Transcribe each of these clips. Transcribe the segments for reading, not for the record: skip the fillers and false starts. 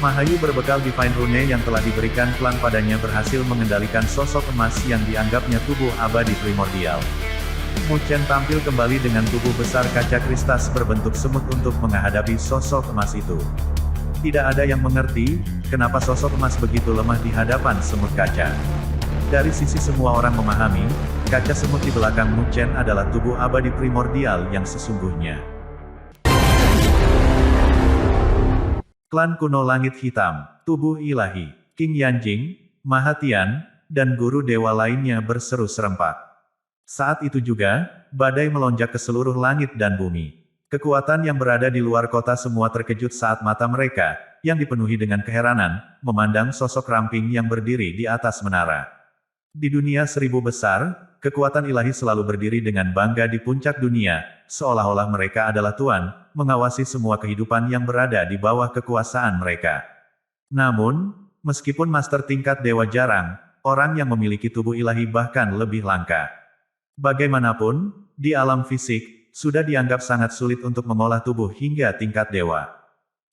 Mahayu berbekal Divine Rune yang telah diberikan klan padanya berhasil mengendalikan sosok emas yang dianggapnya tubuh abadi primordial. Mu Chen tampil kembali dengan tubuh besar kaca kristas berbentuk semut untuk menghadapi sosok emas itu. Tidak ada yang mengerti, kenapa sosok emas begitu lemah di hadapan semut kaca. Dari sisi semua orang memahami, kaca semut di belakang Mu Chen adalah tubuh abadi primordial yang sesungguhnya. Klan kuno Langit Hitam, tubuh ilahi, King Yanjing, Mahatian, dan guru dewa lainnya berseru serempak. Saat itu juga, badai melonjak ke seluruh langit dan bumi. Kekuatan yang berada di luar kota semua terkejut saat mata mereka, yang dipenuhi dengan keheranan, memandang sosok ramping yang berdiri di atas menara. Di dunia seribu besar, kekuatan ilahi selalu berdiri dengan bangga di puncak dunia, seolah-olah mereka adalah tuan, mengawasi semua kehidupan yang berada di bawah kekuasaan mereka. Namun, meskipun master tingkat dewa jarang, orang yang memiliki tubuh ilahi bahkan lebih langka. Bagaimanapun, di alam fisik, sudah dianggap sangat sulit untuk mengolah tubuh hingga tingkat dewa.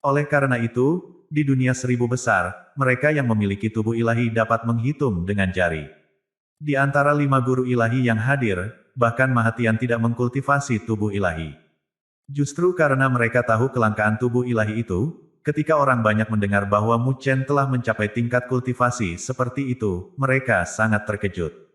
Oleh karena itu, di dunia seribu besar, mereka yang memiliki tubuh ilahi dapat menghitung dengan jari. Di antara 5 guru ilahi yang hadir, bahkan Mahatian tidak mengkultivasi tubuh ilahi. Justru karena mereka tahu kelangkaan tubuh ilahi itu, ketika orang banyak mendengar bahwa Mu Chen telah mencapai tingkat kultivasi seperti itu, mereka sangat terkejut.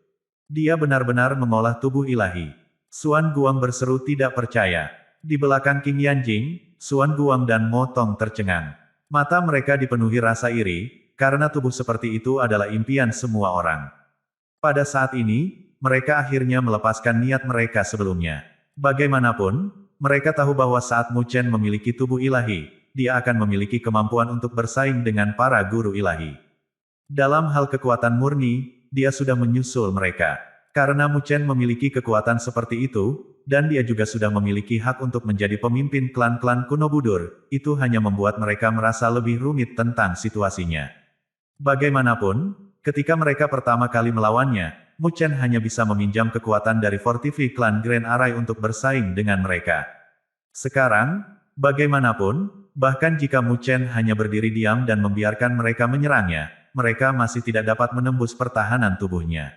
Dia benar-benar mengolah tubuh ilahi. Xuan Guang berseru tidak percaya. Di belakang King Yanjing, Xuan Guang dan Mo Tong tercengang. Mata mereka dipenuhi rasa iri, karena tubuh seperti itu adalah impian semua orang. Pada saat ini, mereka akhirnya melepaskan niat mereka sebelumnya. Bagaimanapun, mereka tahu bahwa saat Mu Chen memiliki tubuh ilahi, dia akan memiliki kemampuan untuk bersaing dengan para guru ilahi. Dalam hal kekuatan murni, dia sudah menyusul mereka. Karena Mu Chen memiliki kekuatan seperti itu, dan dia juga sudah memiliki hak untuk menjadi pemimpin klan-klan kuno Budur, itu hanya membuat mereka merasa lebih rumit tentang situasinya. Bagaimanapun, ketika mereka pertama kali melawannya, Mu Chen hanya bisa meminjam kekuatan dari Fortify klan Grand Array untuk bersaing dengan mereka. Sekarang, bagaimanapun, bahkan jika Mu Chen hanya berdiri diam dan membiarkan mereka menyerangnya, mereka masih tidak dapat menembus pertahanan tubuhnya.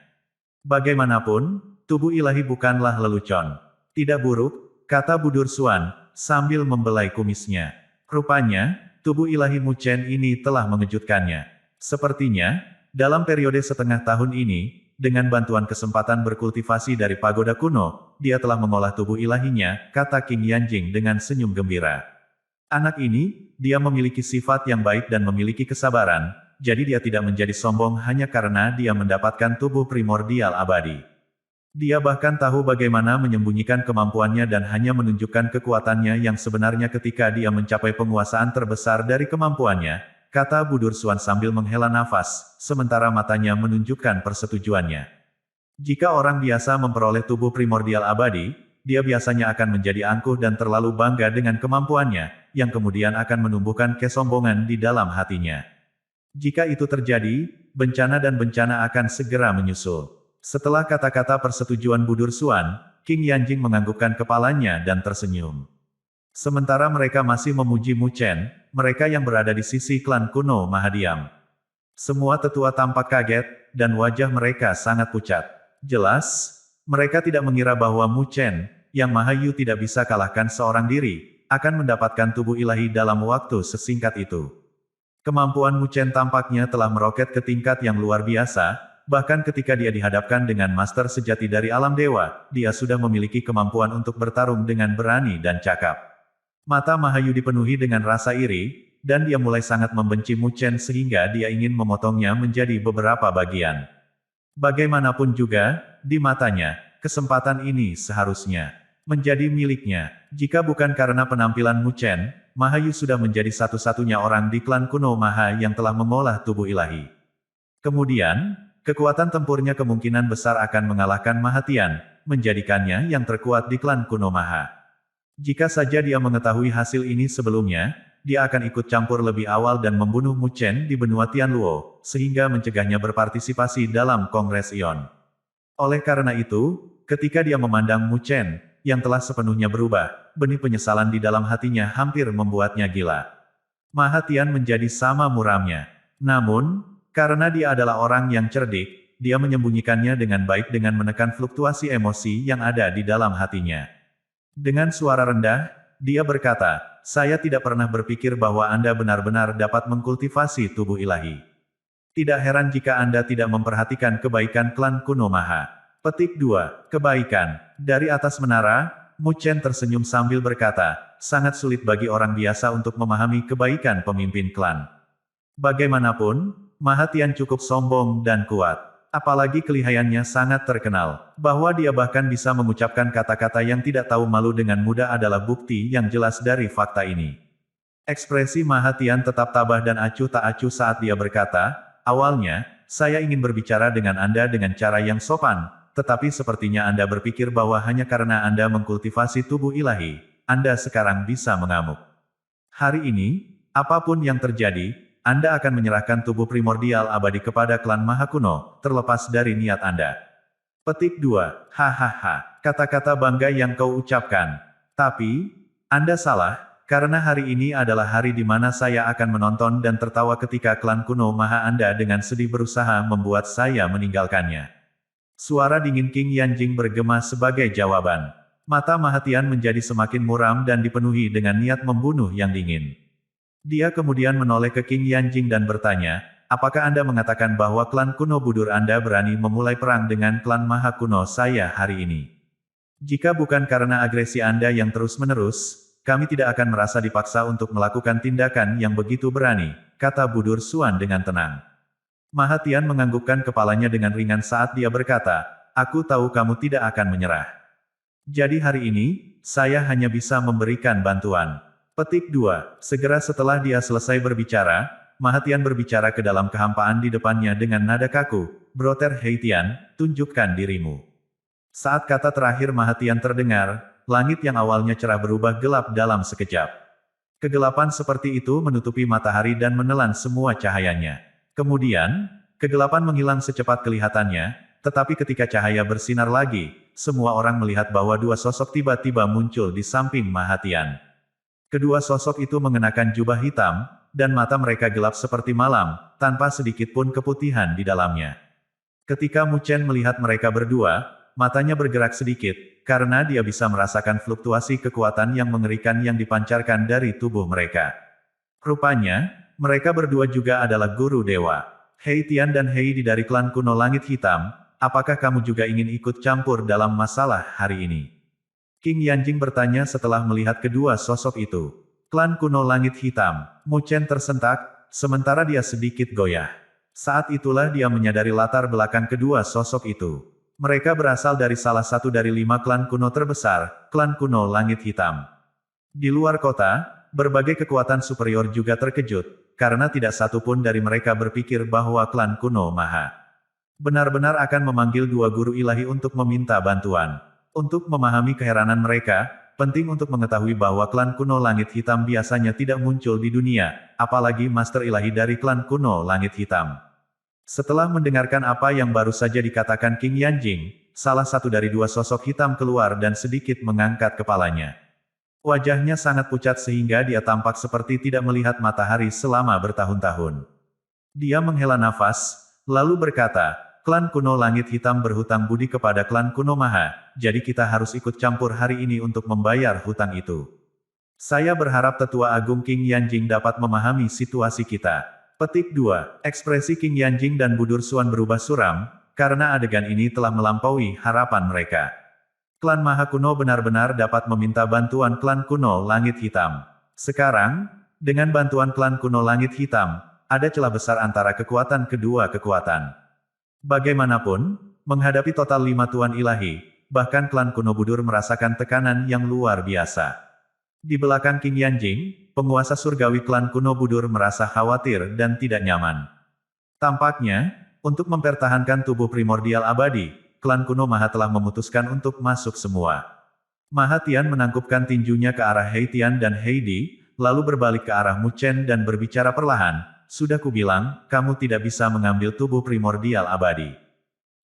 Bagaimanapun, tubuh ilahi bukanlah lelucon. Tidak buruk, kata Budur Xuan, sambil membelai kumisnya. Rupanya, tubuh ilahi Mu Chen ini telah mengejutkannya. Sepertinya, dalam periode setengah tahun ini, dengan bantuan kesempatan berkultivasi dari pagoda kuno, dia telah mengolah tubuh ilahinya, kata King Yanjing dengan senyum gembira. Anak ini, dia memiliki sifat yang baik dan memiliki kesabaran, jadi dia tidak menjadi sombong hanya karena dia mendapatkan tubuh primordial abadi. Dia bahkan tahu bagaimana menyembunyikan kemampuannya dan hanya menunjukkan kekuatannya yang sebenarnya ketika dia mencapai penguasaan terbesar dari kemampuannya, kata Budur Xuan sambil menghela nafas, sementara matanya menunjukkan persetujuannya. Jika orang biasa memperoleh tubuh primordial abadi, dia biasanya akan menjadi angkuh dan terlalu bangga dengan kemampuannya, yang kemudian akan menumbuhkan kesombongan di dalam hatinya. Jika itu terjadi, bencana dan bencana akan segera menyusul. Setelah kata-kata persetujuan Budur Xuan, King Yanjing menganggukkan kepalanya dan tersenyum. Sementara mereka masih memuji Mu Chen, mereka yang berada di sisi klan kuno Mahadiam. Semua tetua tampak kaget, dan wajah mereka sangat pucat. Jelas, mereka tidak mengira bahwa Mu Chen, yang Mahayu tidak bisa kalahkan seorang diri, akan mendapatkan tubuh ilahi dalam waktu sesingkat itu. Kemampuan Mu Chen tampaknya telah meroket ke tingkat yang luar biasa, bahkan ketika dia dihadapkan dengan master sejati dari alam dewa, dia sudah memiliki kemampuan untuk bertarung dengan berani dan cakap. Mata Mahayu dipenuhi dengan rasa iri, dan dia mulai sangat membenci Mu Chen sehingga dia ingin memotongnya menjadi beberapa bagian. Bagaimanapun juga, di matanya, kesempatan ini seharusnya menjadi miliknya. Jika bukan karena penampilan Mu Chen, Mahayu sudah menjadi satu-satunya orang di klan kuno Maha yang telah mengolah tubuh ilahi. Kemudian, kekuatan tempurnya kemungkinan besar akan mengalahkan Mahatian, menjadikannya yang terkuat di klan kuno Maha. Jika saja dia mengetahui hasil ini sebelumnya, dia akan ikut campur lebih awal dan membunuh Mu Chen di benua Tianluo, sehingga mencegahnya berpartisipasi dalam Kongres Ion. Oleh karena itu, ketika dia memandang Mu Chen, yang telah sepenuhnya berubah, benih penyesalan di dalam hatinya hampir membuatnya gila. Mahatian menjadi sama muramnya. Namun, karena dia adalah orang yang cerdik, dia menyembunyikannya dengan baik dengan menekan fluktuasi emosi yang ada di dalam hatinya. Dengan suara rendah, dia berkata, "Saya tidak pernah berpikir bahwa Anda benar-benar dapat mengkultivasi tubuh ilahi. Tidak heran jika Anda tidak memperhatikan kebaikan klan kuno Maha." Petik 2. Kebaikan. Dari atas menara, Mu Chen tersenyum sambil berkata, sangat sulit bagi orang biasa untuk memahami kebaikan pemimpin klan. Bagaimanapun, Mahatian cukup sombong dan kuat. Apalagi kelihayannya sangat terkenal. Bahwa dia bahkan bisa mengucapkan kata-kata yang tidak tahu malu dengan mudah adalah bukti yang jelas dari fakta ini. Ekspresi Mahatian tetap tabah dan acuh tak acuh saat dia berkata, awalnya, saya ingin berbicara dengan Anda dengan cara yang sopan, tetapi sepertinya Anda berpikir bahwa hanya karena Anda mengkultivasi tubuh ilahi, Anda sekarang bisa mengamuk. Hari ini, apapun yang terjadi, Anda akan menyerahkan tubuh primordial abadi kepada klan Maha Kuno, terlepas dari niat Anda. Petik 2. Hahaha. Kata-kata bangga yang kau ucapkan. Tapi, Anda salah, karena hari ini adalah hari di mana saya akan menonton dan tertawa ketika klan kuno Maha Anda dengan sedih berusaha membuat saya meninggalkannya. Suara dingin King Yanjing bergema sebagai jawaban. Mata Mahatian menjadi semakin muram dan dipenuhi dengan niat membunuh yang dingin. Dia kemudian menoleh ke King Yanjing dan bertanya, apakah Anda mengatakan bahwa klan kuno Budur Anda berani memulai perang dengan klan Maha Kuno saya hari ini? Jika bukan karena agresi Anda yang terus-menerus, kami tidak akan merasa dipaksa untuk melakukan tindakan yang begitu berani, kata Budur Suan dengan tenang. Mahatian menganggukkan kepalanya dengan ringan saat dia berkata, aku tahu kamu tidak akan menyerah. Jadi hari ini, saya hanya bisa memberikan bantuan. Petik 2. Segera setelah dia selesai berbicara, Mahatian berbicara ke dalam kehampaan di depannya dengan nada kaku, Brother Heitian, tunjukkan dirimu. Saat kata terakhir Mahatian terdengar, langit yang awalnya cerah berubah gelap dalam sekejap. Kegelapan seperti itu menutupi matahari dan menelan semua cahayanya. Kemudian, kegelapan menghilang secepat kelihatannya, tetapi ketika cahaya bersinar lagi, semua orang melihat bahwa dua sosok tiba-tiba muncul di samping Mahatian. Kedua sosok itu mengenakan jubah hitam, dan mata mereka gelap seperti malam, tanpa sedikit pun keputihan di dalamnya. Ketika Mu Chen melihat mereka berdua, matanya bergerak sedikit, karena dia bisa merasakan fluktuasi kekuatan yang mengerikan yang dipancarkan dari tubuh mereka. Rupanya, mereka berdua juga adalah guru dewa. Heitian dan Heidi dari klan kuno Langit Hitam, apakah kamu juga ingin ikut campur dalam masalah hari ini? King Yanjing bertanya setelah melihat kedua sosok itu. Klan kuno Langit Hitam, Mu Chen tersentak, sementara dia sedikit goyah. Saat itulah dia menyadari latar belakang kedua sosok itu. Mereka berasal dari salah satu dari 5 klan kuno terbesar, klan kuno Langit Hitam. Di luar kota, berbagai kekuatan superior juga terkejut, karena tidak satu pun dari mereka berpikir bahwa klan kuno Maha benar-benar akan memanggil dua guru ilahi untuk meminta bantuan. Untuk memahami keheranan mereka, penting untuk mengetahui bahwa klan kuno Langit Hitam biasanya tidak muncul di dunia, apalagi master ilahi dari klan kuno Langit Hitam. Setelah mendengarkan apa yang baru saja dikatakan King Yanjing, salah satu dari dua sosok hitam keluar dan sedikit mengangkat kepalanya. Wajahnya sangat pucat sehingga dia tampak seperti tidak melihat matahari selama bertahun-tahun. Dia menghela nafas, lalu berkata, klan kuno Langit Hitam berhutang budi kepada klan kuno Maha, jadi kita harus ikut campur hari ini untuk membayar hutang itu. Saya berharap Tetua Agung King Yanjing dapat memahami situasi kita. Petik 2. Ekspresi King Yanjing dan Budur Suan berubah suram, karena adegan ini telah melampaui harapan mereka. Klan Maha Kuno benar-benar dapat meminta bantuan klan kuno Langit Hitam. Sekarang, dengan bantuan klan kuno Langit Hitam, ada celah besar antara kekuatan kedua kekuatan. Bagaimanapun, menghadapi total 5 tuan ilahi, bahkan klan kuno Budur merasakan tekanan yang luar biasa. Di belakang King Yanjing, penguasa surgawi klan kuno Budur merasa khawatir dan tidak nyaman. Tampaknya, untuk mempertahankan tubuh primordial abadi, klan kuno Maha telah memutuskan untuk masuk semua. Mahatian menangkupkan tinjunya ke arah Heitian dan Heidi, lalu berbalik ke arah Mu Chen dan berbicara perlahan, sudah kubilang, kamu tidak bisa mengambil tubuh primordial abadi.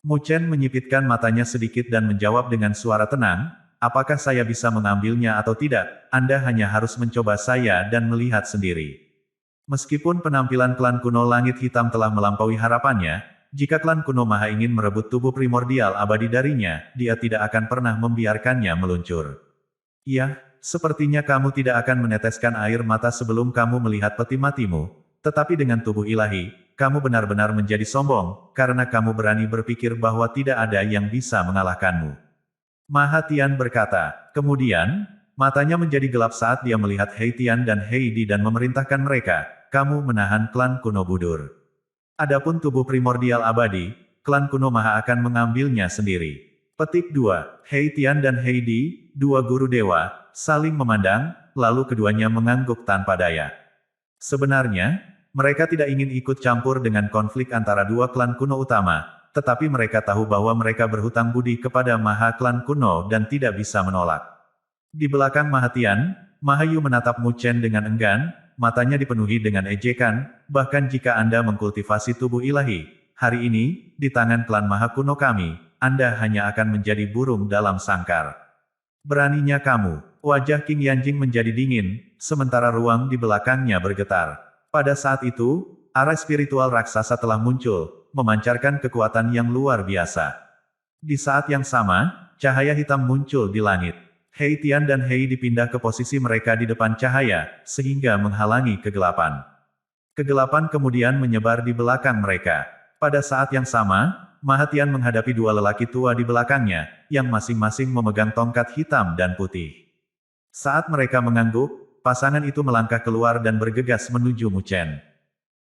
Mu Chen menyipitkan matanya sedikit dan menjawab dengan suara tenang, apakah saya bisa mengambilnya atau tidak, Anda hanya harus mencoba saya dan melihat sendiri. Meskipun penampilan klan kuno Langit Hitam telah melampaui harapannya, jika klan kuno Maha ingin merebut tubuh primordial abadi darinya, dia tidak akan pernah membiarkannya meluncur. Iya, sepertinya kamu tidak akan meneteskan air mata sebelum kamu melihat peti matimu, tetapi dengan tubuh ilahi, kamu benar-benar menjadi sombong, karena kamu berani berpikir bahwa tidak ada yang bisa mengalahkanmu. Maha Tian berkata. Kemudian, matanya menjadi gelap saat dia melihat Hei Tian dan Hei Di dan memerintahkan mereka, kamu menahan klan kuno Budur. Adapun tubuh primordial abadi, klan kuno Maha akan mengambilnya sendiri. Petik 2. Hei Tian dan Hei Di, dua guru dewa, saling memandang, lalu keduanya mengangguk tanpa daya. Sebenarnya, mereka tidak ingin ikut campur dengan konflik antara dua klan kuno utama, tetapi mereka tahu bahwa mereka berhutang budi kepada Maha Klan kuno dan tidak bisa menolak. Di belakang Maha Tian, Maha Yu menatap Mu Chen dengan enggan, matanya dipenuhi dengan ejekan, bahkan jika Anda mengkultivasi tubuh ilahi, hari ini, di tangan klan Maha kuno kami, Anda hanya akan menjadi burung dalam sangkar. Beraninya kamu. Wajah King Yanjing menjadi dingin, sementara ruang di belakangnya bergetar. Pada saat itu, arah spiritual raksasa telah muncul, memancarkan kekuatan yang luar biasa. Di saat yang sama, cahaya hitam muncul di langit. Hei Tian dan Hei dipindah ke posisi mereka di depan cahaya, sehingga menghalangi kegelapan. Kegelapan kemudian menyebar di belakang mereka. Pada saat yang sama, Maha Tian menghadapi dua lelaki tua di belakangnya, yang masing-masing memegang tongkat hitam dan putih. Saat mereka mengangguk, pasangan itu melangkah keluar dan bergegas menuju Mu Chen.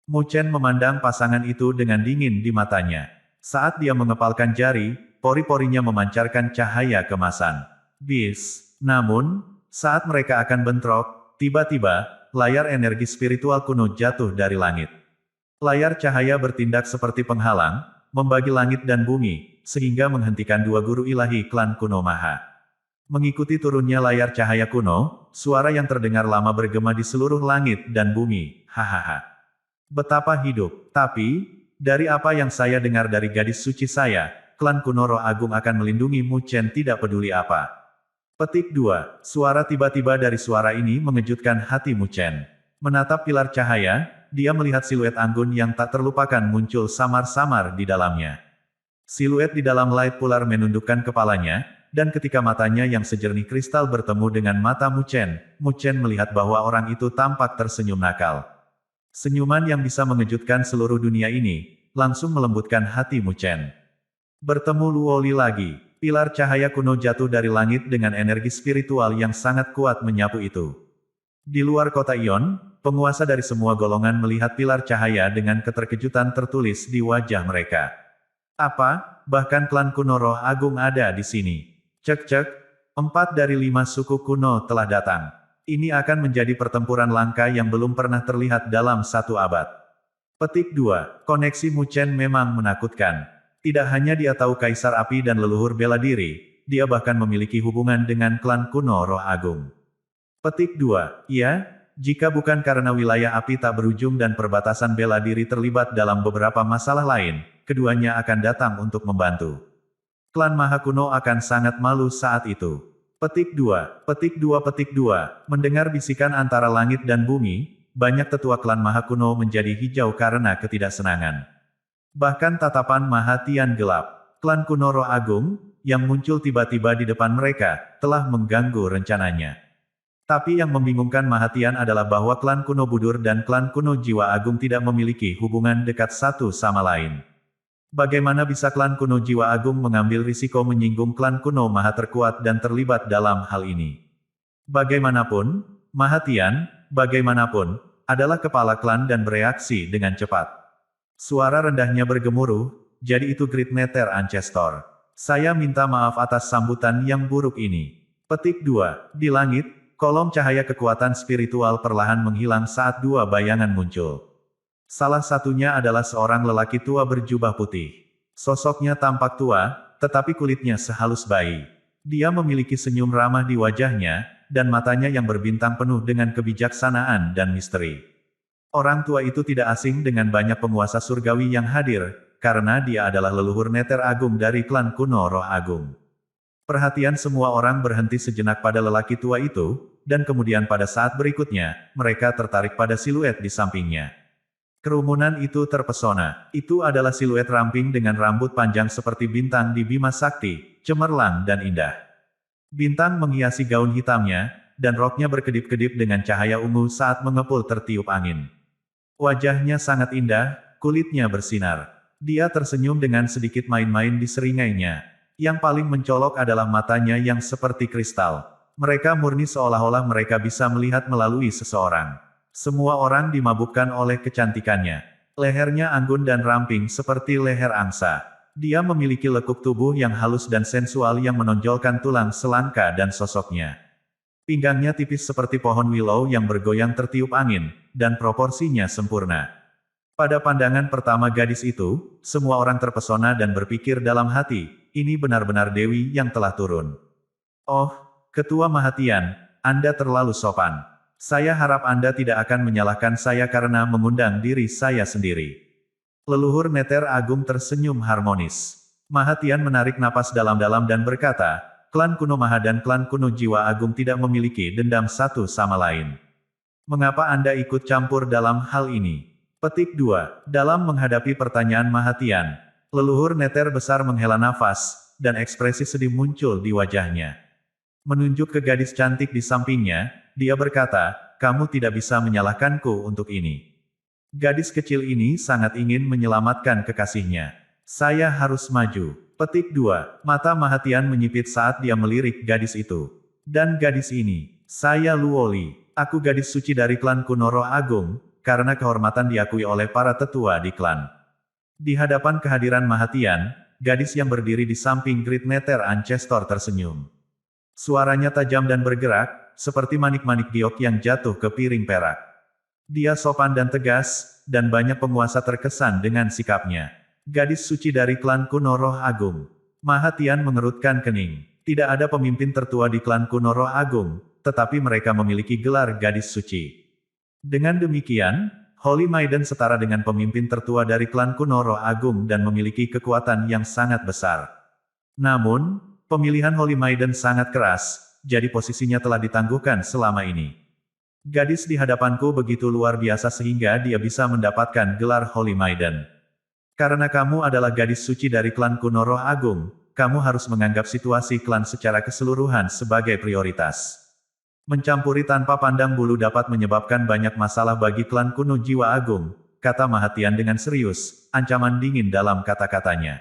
Mu Chen memandang pasangan itu dengan dingin di matanya. Saat dia mengepalkan jari, pori-porinya memancarkan cahaya kemasan. Bis. Namun, saat mereka akan bentrok, tiba-tiba, layar energi spiritual kuno jatuh dari langit. Layar cahaya bertindak seperti penghalang, membagi langit dan bumi, sehingga menghentikan dua guru ilahi klan kuno Maha. Mengikuti turunnya layar cahaya kuno, suara yang terdengar lama bergema di seluruh langit dan bumi. Hahaha. Betapa hidup. Tapi, dari apa yang saya dengar dari gadis suci saya, klan kuno Roh Agung akan melindungi Mu Chen tidak peduli apa. Petik 2. Suara tiba-tiba dari suara ini mengejutkan hati Mu Chen. Menatap pilar cahaya, dia melihat siluet anggun yang tak terlupakan muncul samar-samar di dalamnya. Siluet di dalam light pular menundukkan kepalanya, dan ketika matanya yang sejernih kristal bertemu dengan mata Mu Chen melihat bahwa orang itu tampak tersenyum nakal. Senyuman yang bisa mengejutkan seluruh dunia ini, langsung melembutkan hati Mu Chen. Bertemu Luoli lagi, pilar cahaya kuno jatuh dari langit dengan energi spiritual yang sangat kuat menyapu itu. Di luar kota Ion, penguasa dari semua golongan melihat pilar cahaya dengan keterkejutan tertulis di wajah mereka. Apa, bahkan klan kuno Roh Agung ada di sini. Cek-cek, 4 dari 5 suku kuno telah datang. Ini akan menjadi pertempuran langka yang belum pernah terlihat dalam 1 abad. Petik 2. Koneksi Mu Chen memang menakutkan. Tidak hanya dia tahu Kaisar Api dan leluhur bela diri, dia bahkan memiliki hubungan dengan klan kuno Roh Agung. Petik 2. Iya, jika bukan karena wilayah api tak berujung dan perbatasan bela diri terlibat dalam beberapa masalah lain, keduanya akan datang untuk membantu. Klan Maha Kuno akan sangat malu saat itu. Petik 2. Petik 2. Petik 2. Mendengar bisikan antara langit dan bumi, banyak tetua klan Maha Kuno menjadi hijau karena ketidaksenangan. Bahkan tatapan Maha Tian gelap. Klan kuno Roh Agung, yang muncul tiba-tiba di depan mereka, telah mengganggu rencananya. Tapi yang membingungkan Maha Tian adalah bahwa klan kuno Budur dan klan kuno Jiwa Agung tidak memiliki hubungan dekat satu sama lain. Bagaimana bisa klan kuno Jiwa Agung mengambil risiko menyinggung klan kuno Maha terkuat dan terlibat dalam hal ini? Bagaimanapun, Maha Tian, bagaimanapun, adalah kepala klan dan bereaksi dengan cepat. Suara rendahnya bergemuruh, jadi itu Great Nether Ancestor. Saya minta maaf atas sambutan yang buruk ini. Petik 2. Di langit, kolom cahaya kekuatan spiritual perlahan menghilang saat dua bayangan muncul. Salah satunya adalah seorang lelaki tua berjubah putih. Sosoknya tampak tua, tetapi kulitnya sehalus bayi. Dia memiliki senyum ramah di wajahnya, dan matanya yang berbintang penuh dengan kebijaksanaan dan misteri. Orang tua itu tidak asing dengan banyak penguasa surgawi yang hadir, karena dia adalah leluhur Nether Agung dari klan kuno Roh Agung. Perhatian semua orang berhenti sejenak pada lelaki tua itu, dan kemudian pada saat berikutnya, mereka tertarik pada siluet di sampingnya. Kerumunan itu terpesona. Itu adalah siluet ramping dengan rambut panjang seperti bintang di Bima Sakti, cemerlang dan indah. Bintang menghiasi gaun hitamnya, dan roknya berkedip-kedip dengan cahaya ungu saat mengepul tertiup angin. Wajahnya sangat indah, kulitnya bersinar. Dia tersenyum dengan sedikit main-main di seringainya. Yang paling mencolok adalah matanya yang seperti kristal. Mereka murni seolah-olah mereka bisa melihat melalui seseorang. Semua orang dimabukkan oleh kecantikannya. Lehernya anggun dan ramping seperti leher angsa. Dia memiliki lekuk tubuh yang halus dan sensual yang menonjolkan tulang selangka dan sosoknya. Pinggangnya tipis seperti pohon willow yang bergoyang tertiup angin, dan proporsinya sempurna. Pada pandangan pertama gadis itu, semua orang terpesona dan berpikir dalam hati, ini benar-benar Dewi yang telah turun. Oh, Ketua Mahatian, Anda terlalu sopan. Saya harap Anda tidak akan menyalahkan saya karena mengundang diri saya sendiri. Leluhur Neter Agung tersenyum harmonis. Mahatian menarik napas dalam-dalam dan berkata, klan kuno Maha dan klan kuno Jiwa Agung tidak memiliki dendam satu sama lain. Mengapa Anda ikut campur dalam hal ini? Petik 2. Dalam menghadapi pertanyaan Mahatian, leluhur Neter besar menghela nafas, dan ekspresi sedih muncul di wajahnya. Menunjuk ke gadis cantik di sampingnya, dia berkata, kamu tidak bisa menyalahkanku untuk ini. Gadis kecil ini sangat ingin menyelamatkan kekasihnya. Saya harus maju. Petik 2. Mata Mahatian menyipit saat dia melirik gadis itu. Dan gadis ini, saya Luoli. Aku gadis suci dari klan kuno Roh Agung, karena kehormatan diakui oleh para tetua di klan. Di hadapan kehadiran Mahatian, gadis yang berdiri di samping Great Nether Ancestor tersenyum. Suaranya tajam dan bergerak, seperti manik-manik giok yang jatuh ke piring perak. Dia sopan dan tegas, dan banyak penguasa terkesan dengan sikapnya. Gadis suci dari klan kuno Roh Agung. Mahatian mengerutkan kening. Tidak ada pemimpin tertua di klan kuno Roh Agung, tetapi mereka memiliki gelar gadis suci. Dengan demikian, Holy Maiden setara dengan pemimpin tertua dari klan kuno Roh Agung dan memiliki kekuatan yang sangat besar. Namun, pemilihan Holy Maiden sangat keras, jadi posisinya telah ditangguhkan selama ini. Gadis di hadapanku begitu luar biasa sehingga dia bisa mendapatkan gelar Holy Maiden. Karena kamu adalah gadis suci dari klan kuno Roh Agung, kamu harus menganggap situasi klan secara keseluruhan sebagai prioritas. Mencampuri tanpa pandang bulu dapat menyebabkan banyak masalah bagi klan kuno Jiwa Agung, kata Mahatian dengan serius, ancaman dingin dalam kata-katanya.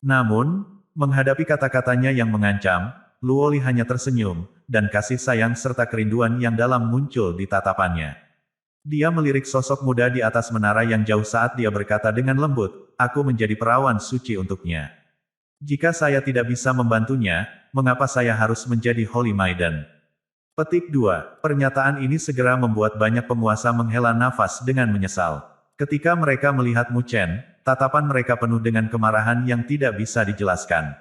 Namun, menghadapi kata-katanya yang mengancam, Luoli hanya tersenyum, dan kasih sayang serta kerinduan yang dalam muncul di tatapannya. Dia melirik sosok muda di atas menara yang jauh saat dia berkata dengan lembut, aku menjadi perawan suci untuknya. Jika saya tidak bisa membantunya, mengapa saya harus menjadi Holy Maiden? Petik 2. Pernyataan ini segera membuat banyak penguasa menghela nafas dengan menyesal. Ketika mereka melihat Mu Chen, tatapan mereka penuh dengan kemarahan yang tidak bisa dijelaskan.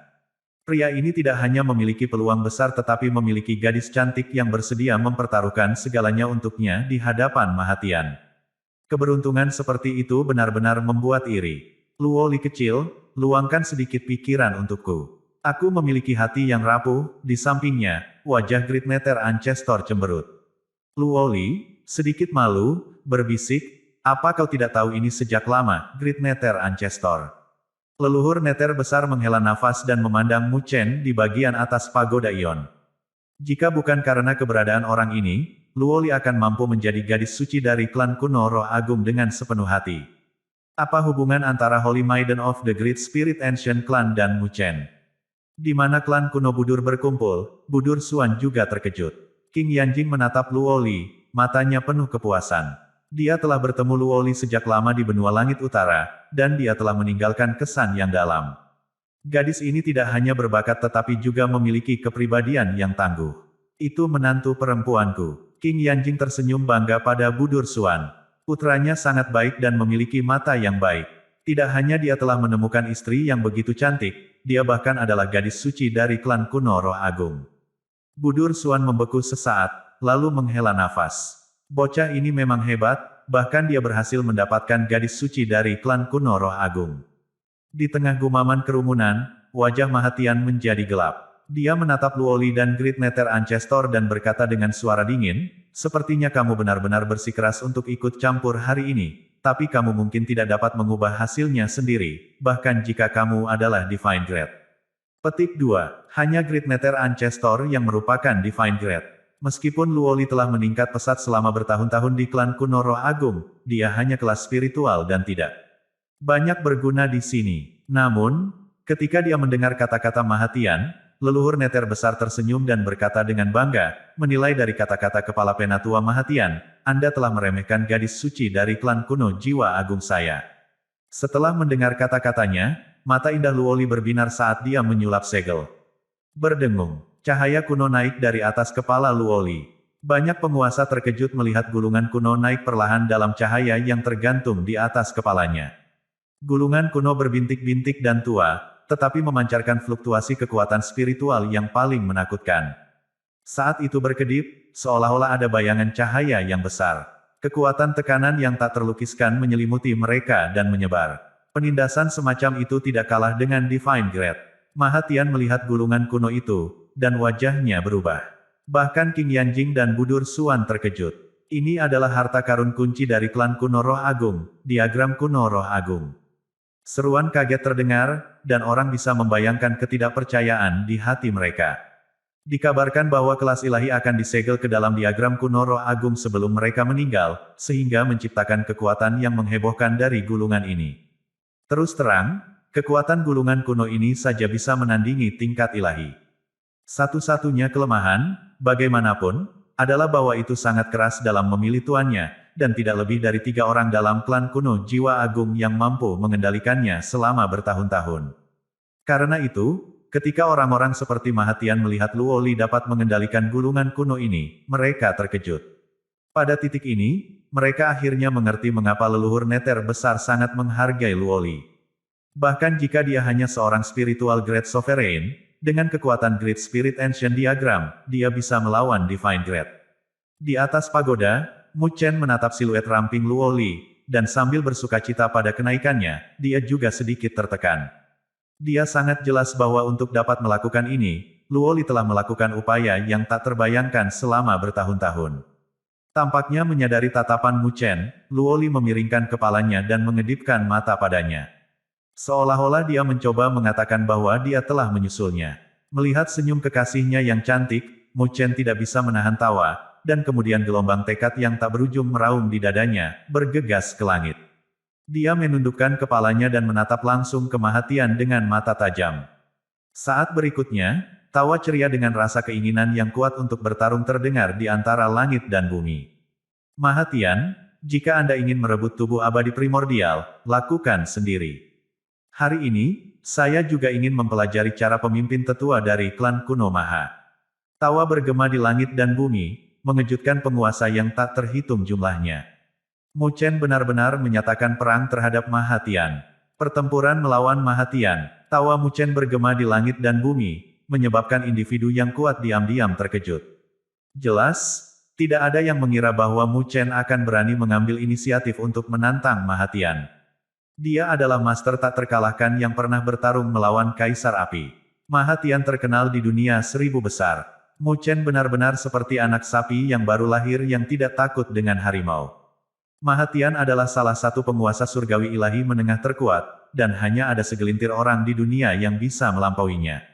Pria ini tidak hanya memiliki peluang besar tetapi memiliki gadis cantik yang bersedia mempertaruhkan segalanya untuknya di hadapan Mahatian. Keberuntungan seperti itu benar-benar membuat iri. Luoli kecil, luangkan sedikit pikiran untukku. Aku memiliki hati yang rapuh, di sampingnya, wajah Great Nether Ancestor cemberut. Luoli, sedikit malu, berbisik, apa kau tidak tahu ini sejak lama, Great Nether Ancestor? Leluhur Nether besar menghela nafas dan memandang Mu Chen di bagian atas pagoda Ion. Jika bukan karena keberadaan orang ini, Luoli akan mampu menjadi gadis suci dari klan kuno Roh Agung dengan sepenuh hati. Apa hubungan antara Holy Maiden of the Great Spirit Ancient Clan dan Mu Chen? Di mana klan kuno Budur berkumpul, Budur Xuan juga terkejut. King Yanjing menatap Luoli, matanya penuh kepuasan. Dia telah bertemu Luoli sejak lama di benua langit utara, dan dia telah meninggalkan kesan yang dalam. Gadis ini tidak hanya berbakat tetapi juga memiliki kepribadian yang tangguh. Itu menantu perempuanku. King Yanjing tersenyum bangga pada Budur Xuan. Putranya sangat baik dan memiliki mata yang baik. Tidak hanya dia telah menemukan istri yang begitu cantik, dia bahkan adalah gadis suci dari klan kuno Roh Agung. Budur Xuan membeku sesaat, lalu menghela nafas. Bocah ini memang hebat, bahkan dia berhasil mendapatkan gadis suci dari klan kuno Roh Agung. Di tengah gumaman kerumunan, wajah Mahatian menjadi gelap. Dia menatap Luoli dan Great Nether Ancestor dan berkata dengan suara dingin, sepertinya kamu benar-benar bersikeras untuk ikut campur hari ini, tapi kamu mungkin tidak dapat mengubah hasilnya sendiri, bahkan jika kamu adalah Divine Grade. Petik 2. Hanya Great Nether Ancestor yang merupakan Divine Grade. Meskipun Luoli telah meningkat pesat selama bertahun-tahun di klan kuno Roh Agung, dia hanya kelas spiritual dan tidak banyak berguna di sini. Namun, ketika dia mendengar kata-kata Mahatian, leluhur Nether besar tersenyum dan berkata dengan bangga, menilai dari kata-kata kepala penatua Mahatian, Anda telah meremehkan gadis suci dari klan kuno jiwa agung saya. Setelah mendengar kata-katanya, mata indah Luoli berbinar saat dia menyulap segel. Berdengung, cahaya kuno naik dari atas kepala Luoli. Banyak penguasa terkejut melihat gulungan kuno naik perlahan dalam cahaya yang tergantung di atas kepalanya. Gulungan kuno berbintik-bintik dan tua, tetapi memancarkan fluktuasi kekuatan spiritual yang paling menakutkan. Saat itu berkedip, seolah-olah ada bayangan cahaya yang besar. Kekuatan tekanan yang tak terlukiskan menyelimuti mereka dan menyebar. Penindasan semacam itu tidak kalah dengan Divine Grade. Mahatian melihat gulungan kuno itu, dan wajahnya berubah. Bahkan King Yanjing dan Budur Suan terkejut. Ini adalah harta karun kunci dari klan kuno Roh Agung, diagram kuno Roh Agung. Seruan kaget terdengar, dan orang bisa membayangkan ketidakpercayaan di hati mereka. Dikabarkan bahwa kelas ilahi akan disegel ke dalam diagram kuno Roh Agung sebelum mereka meninggal, sehingga menciptakan kekuatan yang menghebohkan dari gulungan ini. Terus terang, kekuatan gulungan kuno ini saja bisa menandingi tingkat ilahi. Satu-satunya kelemahan, bagaimanapun, adalah bahwa itu sangat keras dalam memilih tuannya, dan tidak lebih dari 3 orang dalam klan kuno jiwa agung yang mampu mengendalikannya selama bertahun-tahun. Karena itu, ketika orang-orang seperti Mahatian melihat Luoli dapat mengendalikan gulungan kuno ini, mereka terkejut. Pada titik ini, mereka akhirnya mengerti mengapa leluhur Nether besar sangat menghargai Luoli. Bahkan jika dia hanya seorang spiritual Great Sovereign, dengan kekuatan Great Spirit Ancient Diagram, dia bisa melawan Divine Grade. Di atas pagoda, Mu Chen menatap siluet ramping Luoli, dan sambil bersukacita pada kenaikannya, dia juga sedikit tertekan. Dia sangat jelas bahwa untuk dapat melakukan ini, Luoli telah melakukan upaya yang tak terbayangkan selama bertahun-tahun. Tampaknya menyadari tatapan Mu Chen, Luoli memiringkan kepalanya dan mengedipkan mata padanya. Seolah-olah dia mencoba mengatakan bahwa dia telah menyusulnya. Melihat senyum kekasihnya yang cantik, Mu Chen tidak bisa menahan tawa, dan kemudian gelombang tekad yang tak berujung meraung di dadanya, bergegas ke langit. Dia menundukkan kepalanya dan menatap langsung ke Mahatian dengan mata tajam. Saat berikutnya, tawa ceria dengan rasa keinginan yang kuat untuk bertarung terdengar di antara langit dan bumi. Mahatian, jika Anda ingin merebut tubuh abadi primordial, lakukan sendiri. Hari ini, saya juga ingin mempelajari cara pemimpin tetua dari klan kuno Maha. Tawa bergema di langit dan bumi, mengejutkan penguasa yang tak terhitung jumlahnya. Mu Chen benar-benar menyatakan perang terhadap Mahatian. Pertempuran melawan Mahatian, tawa Mu Chen bergema di langit dan bumi, menyebabkan individu yang kuat diam-diam terkejut. Jelas, tidak ada yang mengira bahwa Mu Chen akan berani mengambil inisiatif untuk menantang Mahatian. Dia adalah master tak terkalahkan yang pernah bertarung melawan Kaisar Api. Mahatian terkenal di dunia 1000 besar. Mu Chen benar-benar seperti anak sapi yang baru lahir yang tidak takut dengan harimau. Mahatian adalah salah satu penguasa surgawi ilahi menengah terkuat, dan hanya ada segelintir orang di dunia yang bisa melampauinya.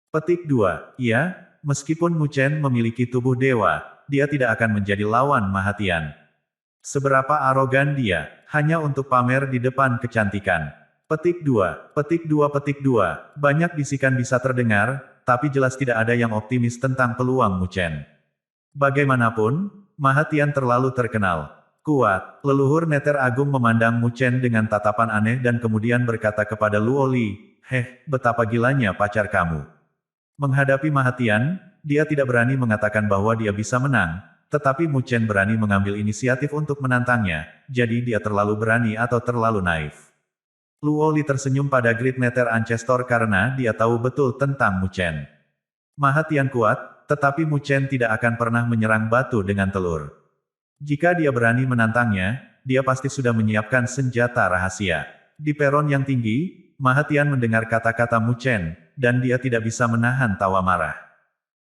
Petik 2. Iya, meskipun Mu Chen memiliki tubuh dewa, dia tidak akan menjadi lawan Mahatian. Seberapa arogan dia, hanya untuk pamer di depan kecantikan. Petik 2. Petik 2. Petik 2. Banyak bisikan bisa terdengar, tapi jelas tidak ada yang optimis tentang peluang Mu Chen. Bagaimanapun, Mahatian terlalu terkenal kuat. Leluhur Nether Agung memandang Mu Chen dengan tatapan aneh dan kemudian berkata kepada Luoli, betapa gilanya pacar kamu. Menghadapi Mahatian, dia tidak berani mengatakan bahwa dia bisa menang, tetapi Mu Chen berani mengambil inisiatif untuk menantangnya, jadi dia terlalu berani atau terlalu naif. Luoli tersenyum pada Great Nether Ancestor karena dia tahu betul tentang Mu Chen. Mahatian kuat, tetapi Mu Chen tidak akan pernah menyerang batu dengan telur. Jika dia berani menantangnya, dia pasti sudah menyiapkan senjata rahasia. Di peron yang tinggi, Mahatian mendengar kata-kata Mu Chen, dan dia tidak bisa menahan tawa marah.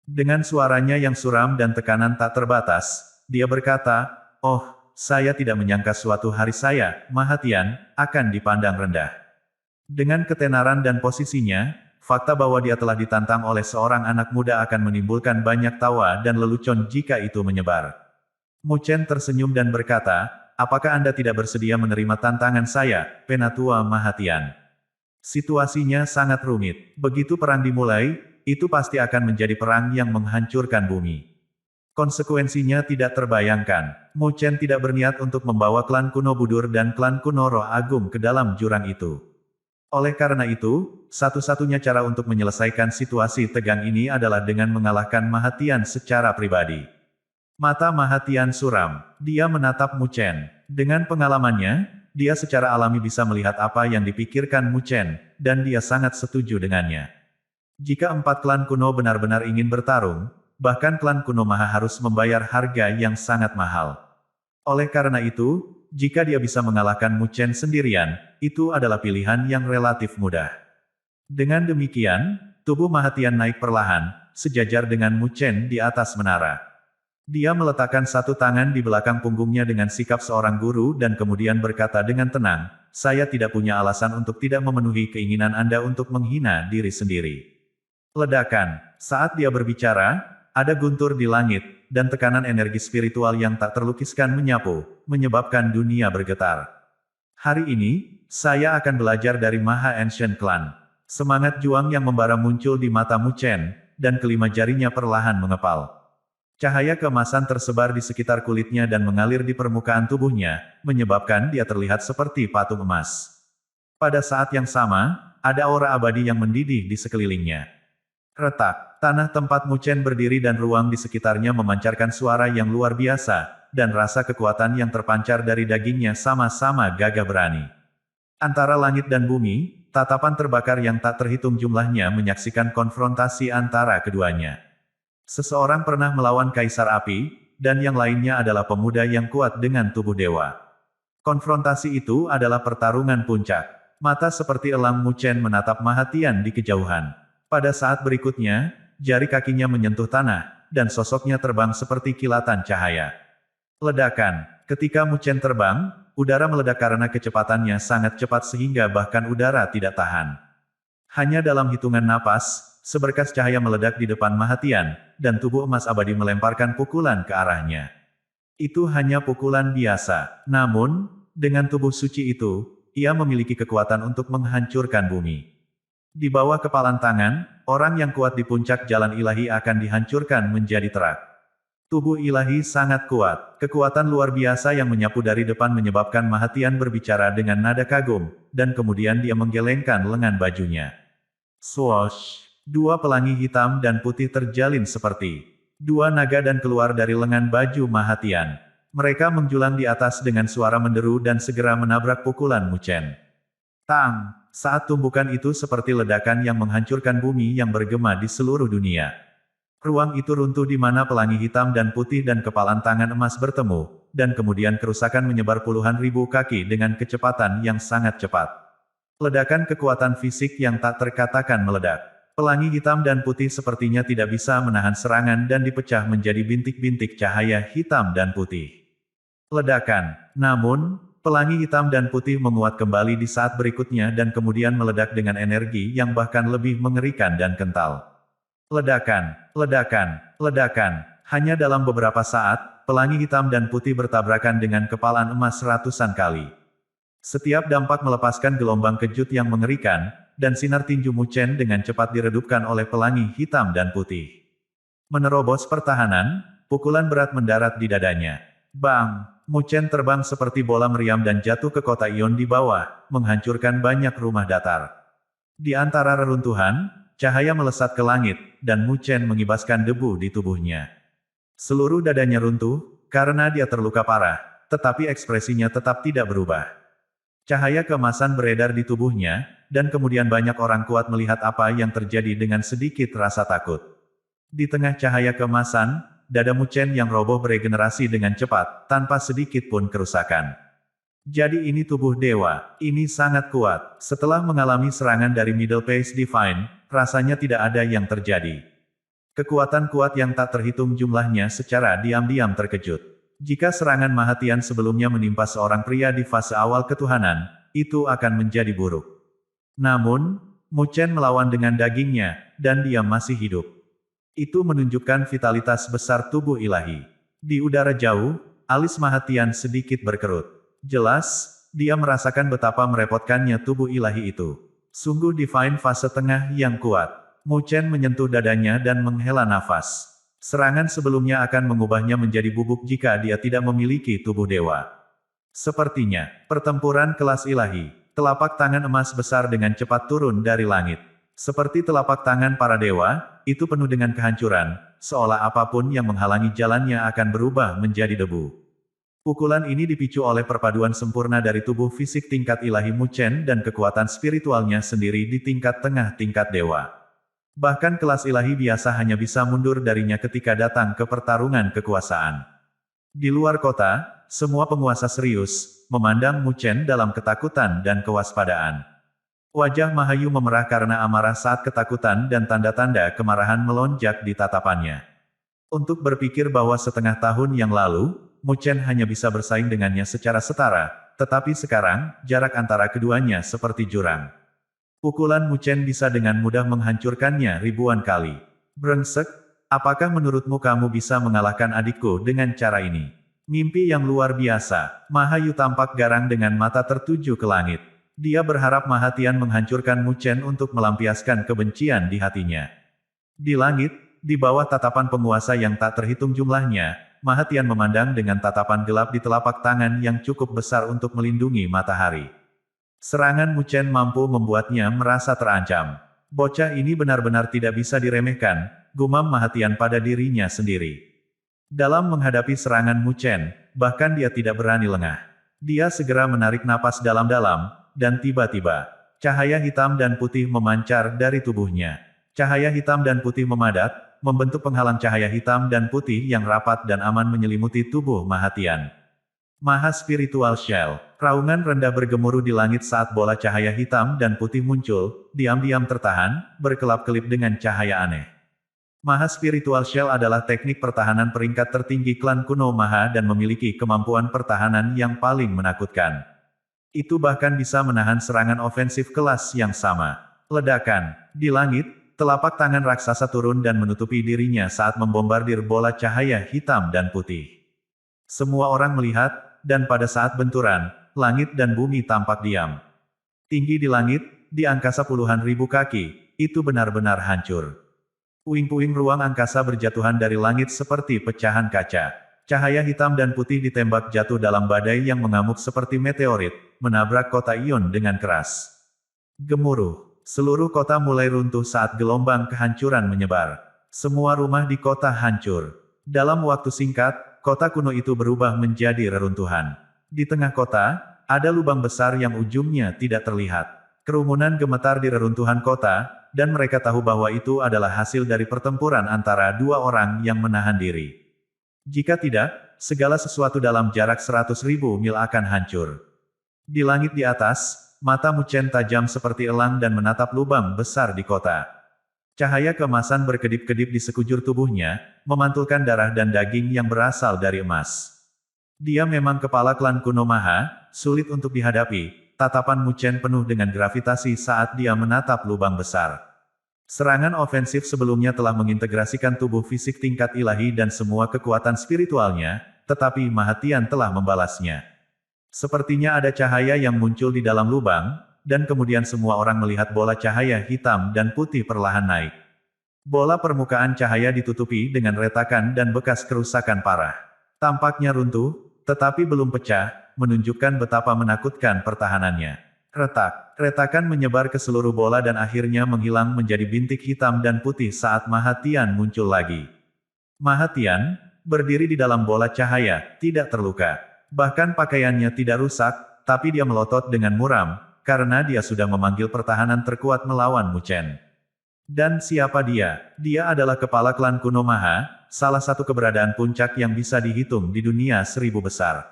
Dengan suaranya yang suram dan tekanan tak terbatas, dia berkata, "Oh, saya tidak menyangka suatu hari saya, Mahatian, akan dipandang rendah." Dengan ketenaran dan posisinya, fakta bahwa dia telah ditantang oleh seorang anak muda akan menimbulkan banyak tawa dan lelucon jika itu menyebar. Mu Chen tersenyum dan berkata, "Apakah Anda tidak bersedia menerima tantangan saya, Penatua Mahatian?" Situasinya sangat rumit. Begitu perang dimulai, itu pasti akan menjadi perang yang menghancurkan bumi. Konsekuensinya tidak terbayangkan. Mu Chen tidak berniat untuk membawa klan kuno Budur dan klan kuno Roh Agung ke dalam jurang itu. Oleh karena itu, satu-satunya cara untuk menyelesaikan situasi tegang ini adalah dengan mengalahkan Mahatian secara pribadi. Mata Mahatian suram. Dia menatap Mu Chen. Dengan pengalamannya, dia secara alami bisa melihat apa yang dipikirkan Mu Chen, dan dia sangat setuju dengannya. Jika 4 klan kuno benar-benar ingin bertarung, bahkan klan kuno Maha harus membayar harga yang sangat mahal. Oleh karena itu, jika dia bisa mengalahkan Mu Chen sendirian, itu adalah pilihan yang relatif mudah. Dengan demikian, tubuh Mahatian naik perlahan, sejajar dengan Mu Chen di atas menara. Dia meletakkan satu tangan di belakang punggungnya dengan sikap seorang guru dan kemudian berkata dengan tenang, "Saya tidak punya alasan untuk tidak memenuhi keinginan Anda untuk menghina diri sendiri." Ledakan. Saat dia berbicara, ada guntur di langit, dan tekanan energi spiritual yang tak terlukiskan menyapu, menyebabkan dunia bergetar. Hari ini, saya akan belajar dari Maha Ancient Clan. Semangat juang yang membara muncul di mata Mu Chen, dan kelima jarinya perlahan mengepal. Cahaya keemasan tersebar di sekitar kulitnya dan mengalir di permukaan tubuhnya, menyebabkan dia terlihat seperti patung emas. Pada saat yang sama, ada aura abadi yang mendidih di sekelilingnya. Retak, tanah tempat Mu Chen berdiri dan ruang di sekitarnya memancarkan suara yang luar biasa, dan rasa kekuatan yang terpancar dari dagingnya sama-sama gagah berani. Antara langit dan bumi, tatapan terbakar yang tak terhitung jumlahnya menyaksikan konfrontasi antara keduanya. Seseorang pernah melawan Kaisar Api, dan yang lainnya adalah pemuda yang kuat dengan tubuh dewa. Konfrontasi itu adalah pertarungan puncak. Mata seperti elang Mu Chen menatap Mahatian di kejauhan. Pada saat berikutnya, jari kakinya menyentuh tanah, dan sosoknya terbang seperti kilatan cahaya. Ledakan. Ketika Mu Chen terbang, udara meledak karena kecepatannya sangat cepat sehingga bahkan udara tidak tahan. Hanya dalam hitungan napas, seberkas cahaya meledak di depan Mahatian, dan tubuh emas abadi melemparkan pukulan ke arahnya. Itu hanya pukulan biasa. Namun, dengan tubuh suci itu, ia memiliki kekuatan untuk menghancurkan bumi. Di bawah kepalan tangan, orang yang kuat di puncak jalan ilahi akan dihancurkan menjadi terak. Tubuh ilahi sangat kuat. Kekuatan luar biasa yang menyapu dari depan menyebabkan Mahatian berbicara dengan nada kagum, dan kemudian dia menggelengkan lengan bajunya. Swoosh! 2 pelangi hitam dan putih terjalin seperti 2 naga dan keluar dari lengan baju Mahatian. Mereka menjulang di atas dengan suara menderu dan segera menabrak pukulan Mu Chen. Tang! Saat tumbukan itu seperti ledakan yang menghancurkan bumi yang bergema di seluruh dunia. Ruang itu runtuh di mana pelangi hitam dan putih dan kepalan tangan emas bertemu, dan kemudian kerusakan menyebar puluhan ribu kaki dengan kecepatan yang sangat cepat. Ledakan kekuatan fisik yang tak terkatakan meledak. Pelangi hitam dan putih sepertinya tidak bisa menahan serangan dan dipecah menjadi bintik-bintik cahaya hitam dan putih. Ledakan. Namun, pelangi hitam dan putih menguat kembali di saat berikutnya dan kemudian meledak dengan energi yang bahkan lebih mengerikan dan kental. Ledakan, ledakan, ledakan. Hanya dalam beberapa saat, pelangi hitam dan putih bertabrakan dengan kepalan emas ratusan kali. Setiap dampak melepaskan gelombang kejut yang mengerikan, dan sinar tinju Mu Chen dengan cepat diredupkan oleh pelangi hitam dan putih. Menerobos pertahanan, pukulan berat mendarat di dadanya. Bang! Mu Chen terbang seperti bola meriam dan jatuh ke kota Ion di bawah, menghancurkan banyak rumah datar. Di antara reruntuhan, cahaya melesat ke langit, dan Mu Chen mengibaskan debu di tubuhnya. Seluruh dadanya runtuh, karena dia terluka parah, tetapi ekspresinya tetap tidak berubah. Cahaya keemasan beredar di tubuhnya, dan kemudian banyak orang kuat melihat apa yang terjadi dengan sedikit rasa takut. Di tengah cahaya keemasan, dada Mu Chen yang roboh beregenerasi dengan cepat, tanpa sedikit pun kerusakan. Jadi ini tubuh dewa, ini sangat kuat. Setelah mengalami serangan dari Middle Pace Divine, rasanya tidak ada yang terjadi. Kekuatan kuat yang tak terhitung jumlahnya secara diam-diam terkejut. Jika serangan Mahatian sebelumnya menimpa seorang pria di fase awal ketuhanan, itu akan menjadi buruk. Namun, Mu Chen melawan dengan dagingnya, dan dia masih hidup. Itu menunjukkan vitalitas besar tubuh ilahi. Di udara jauh, alis Mahatian sedikit berkerut. Jelas, dia merasakan betapa merepotkannya tubuh ilahi itu. Sungguh divine fase tengah yang kuat. Mu Chen menyentuh dadanya dan menghela nafas. Serangan sebelumnya akan mengubahnya menjadi bubuk jika dia tidak memiliki tubuh dewa. Sepertinya, pertempuran kelas ilahi. Telapak tangan emas besar dengan cepat turun dari langit. Seperti telapak tangan para dewa, itu penuh dengan kehancuran, seolah apapun yang menghalangi jalannya akan berubah menjadi debu. Pukulan ini dipicu oleh perpaduan sempurna dari tubuh fisik tingkat ilahi Mu Chen dan kekuatan spiritualnya sendiri di tingkat tengah tingkat dewa. Bahkan kelas ilahi biasa hanya bisa mundur darinya ketika datang ke pertarungan kekuasaan. Di luar kota, semua penguasa serius, memandang Mu Chen dalam ketakutan dan kewaspadaan. Wajah Mahayu memerah karena amarah saat ketakutan dan tanda-tanda kemarahan melonjak di tatapannya. Untuk berpikir bahwa setengah tahun yang lalu, Mu Chen hanya bisa bersaing dengannya secara setara, tetapi sekarang, jarak antara keduanya seperti jurang. Pukulan Mu Chen bisa dengan mudah menghancurkannya ribuan kali. Brengsek, apakah menurutmu kamu bisa mengalahkan adikku dengan cara ini? Mimpi yang luar biasa. Mahayu tampak garang dengan mata tertuju ke langit. Dia berharap Mahatian menghancurkan Mu Chen untuk melampiaskan kebencian di hatinya. Di langit, di bawah tatapan penguasa yang tak terhitung jumlahnya, Mahatian memandang dengan tatapan gelap di telapak tangan yang cukup besar untuk melindungi matahari. Serangan Mu Chen mampu membuatnya merasa terancam. Bocah ini benar-benar tidak bisa diremehkan, gumam Mahatian pada dirinya sendiri. Dalam menghadapi serangan Mu Chen, bahkan dia tidak berani lengah. Dia segera menarik napas dalam-dalam, dan tiba-tiba, cahaya hitam dan putih memancar dari tubuhnya. Cahaya hitam dan putih memadat, membentuk penghalang cahaya hitam dan putih yang rapat dan aman menyelimuti tubuh Mahatian. Maha Spiritual Shell. Raungan rendah bergemuruh di langit saat bola cahaya hitam dan putih muncul, diam-diam tertahan, berkelap-kelip dengan cahaya aneh. Maha Spiritual Shell adalah teknik pertahanan peringkat tertinggi klan kuno Maha dan memiliki kemampuan pertahanan yang paling menakutkan. Itu bahkan bisa menahan serangan ofensif kelas yang sama. Ledakan. Di langit, telapak tangan raksasa turun dan menutupi dirinya saat membombardir bola cahaya hitam dan putih. Semua orang melihat, dan pada saat benturan, langit dan bumi tampak diam. Tinggi di langit, di angkasa puluhan ribu kaki, itu benar-benar hancur. Puing-puing ruang angkasa berjatuhan dari langit seperti pecahan kaca. Cahaya hitam dan putih ditembak jatuh dalam badai yang mengamuk seperti meteorit, menabrak kota Ion dengan keras. Gemuruh. Seluruh kota mulai runtuh saat gelombang kehancuran menyebar. Semua rumah di kota hancur. Dalam waktu singkat, kota kuno itu berubah menjadi reruntuhan. Di tengah kota, ada lubang besar yang ujungnya tidak terlihat. Kerumunan gemetar di reruntuhan kota, dan mereka tahu bahwa itu adalah hasil dari pertempuran antara dua orang yang menahan diri. Jika tidak, segala sesuatu dalam jarak 100.000 mil akan hancur. Di langit di atas, mata Mu Chen tajam seperti elang dan menatap lubang besar di kota. Cahaya keemasan berkedip-kedip di sekujur tubuhnya, memantulkan darah dan daging yang berasal dari emas. Dia memang kepala klan kuno Maha, sulit untuk dihadapi, tatapan Mu Chen penuh dengan gravitasi saat dia menatap lubang besar. Serangan ofensif sebelumnya telah mengintegrasikan tubuh fisik tingkat ilahi dan semua kekuatan spiritualnya, tetapi Mahatian telah membalasnya. Sepertinya ada cahaya yang muncul di dalam lubang, dan kemudian semua orang melihat bola cahaya hitam dan putih perlahan naik. Bola permukaan cahaya ditutupi dengan retakan dan bekas kerusakan parah. Tampaknya runtuh, tetapi belum pecah, menunjukkan betapa menakutkan pertahanannya. Retak. Retakan menyebar ke seluruh bola dan akhirnya menghilang menjadi bintik hitam dan putih saat Mahatian muncul lagi. Mahatian, berdiri di dalam bola cahaya, tidak terluka. Bahkan pakaiannya tidak rusak, tapi dia melotot dengan muram, karena dia sudah memanggil pertahanan terkuat melawan Mu Chen. Dan siapa dia? Dia adalah kepala klan kuno Maha, salah satu keberadaan puncak yang bisa dihitung di dunia 1000 besar.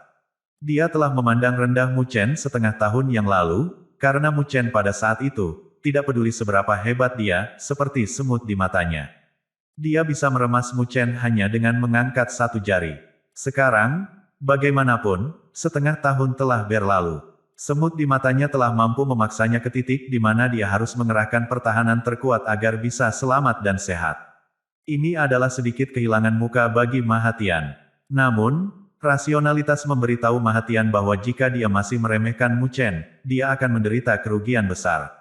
Dia telah memandang rendah Mu Chen setengah tahun yang lalu, karena Mu Chen pada saat itu, tidak peduli seberapa hebat dia, seperti semut di matanya. Dia bisa meremas Mu Chen hanya dengan mengangkat satu jari. Sekarang, bagaimanapun, setengah tahun telah berlalu. Semut di matanya telah mampu memaksanya ke titik di mana dia harus mengerahkan pertahanan terkuat agar bisa selamat dan sehat. Ini adalah sedikit kehilangan muka bagi Mahatian. Namun, rasionalitas memberitahu Mahatian bahwa jika dia masih meremehkan Mu Chen, dia akan menderita kerugian besar.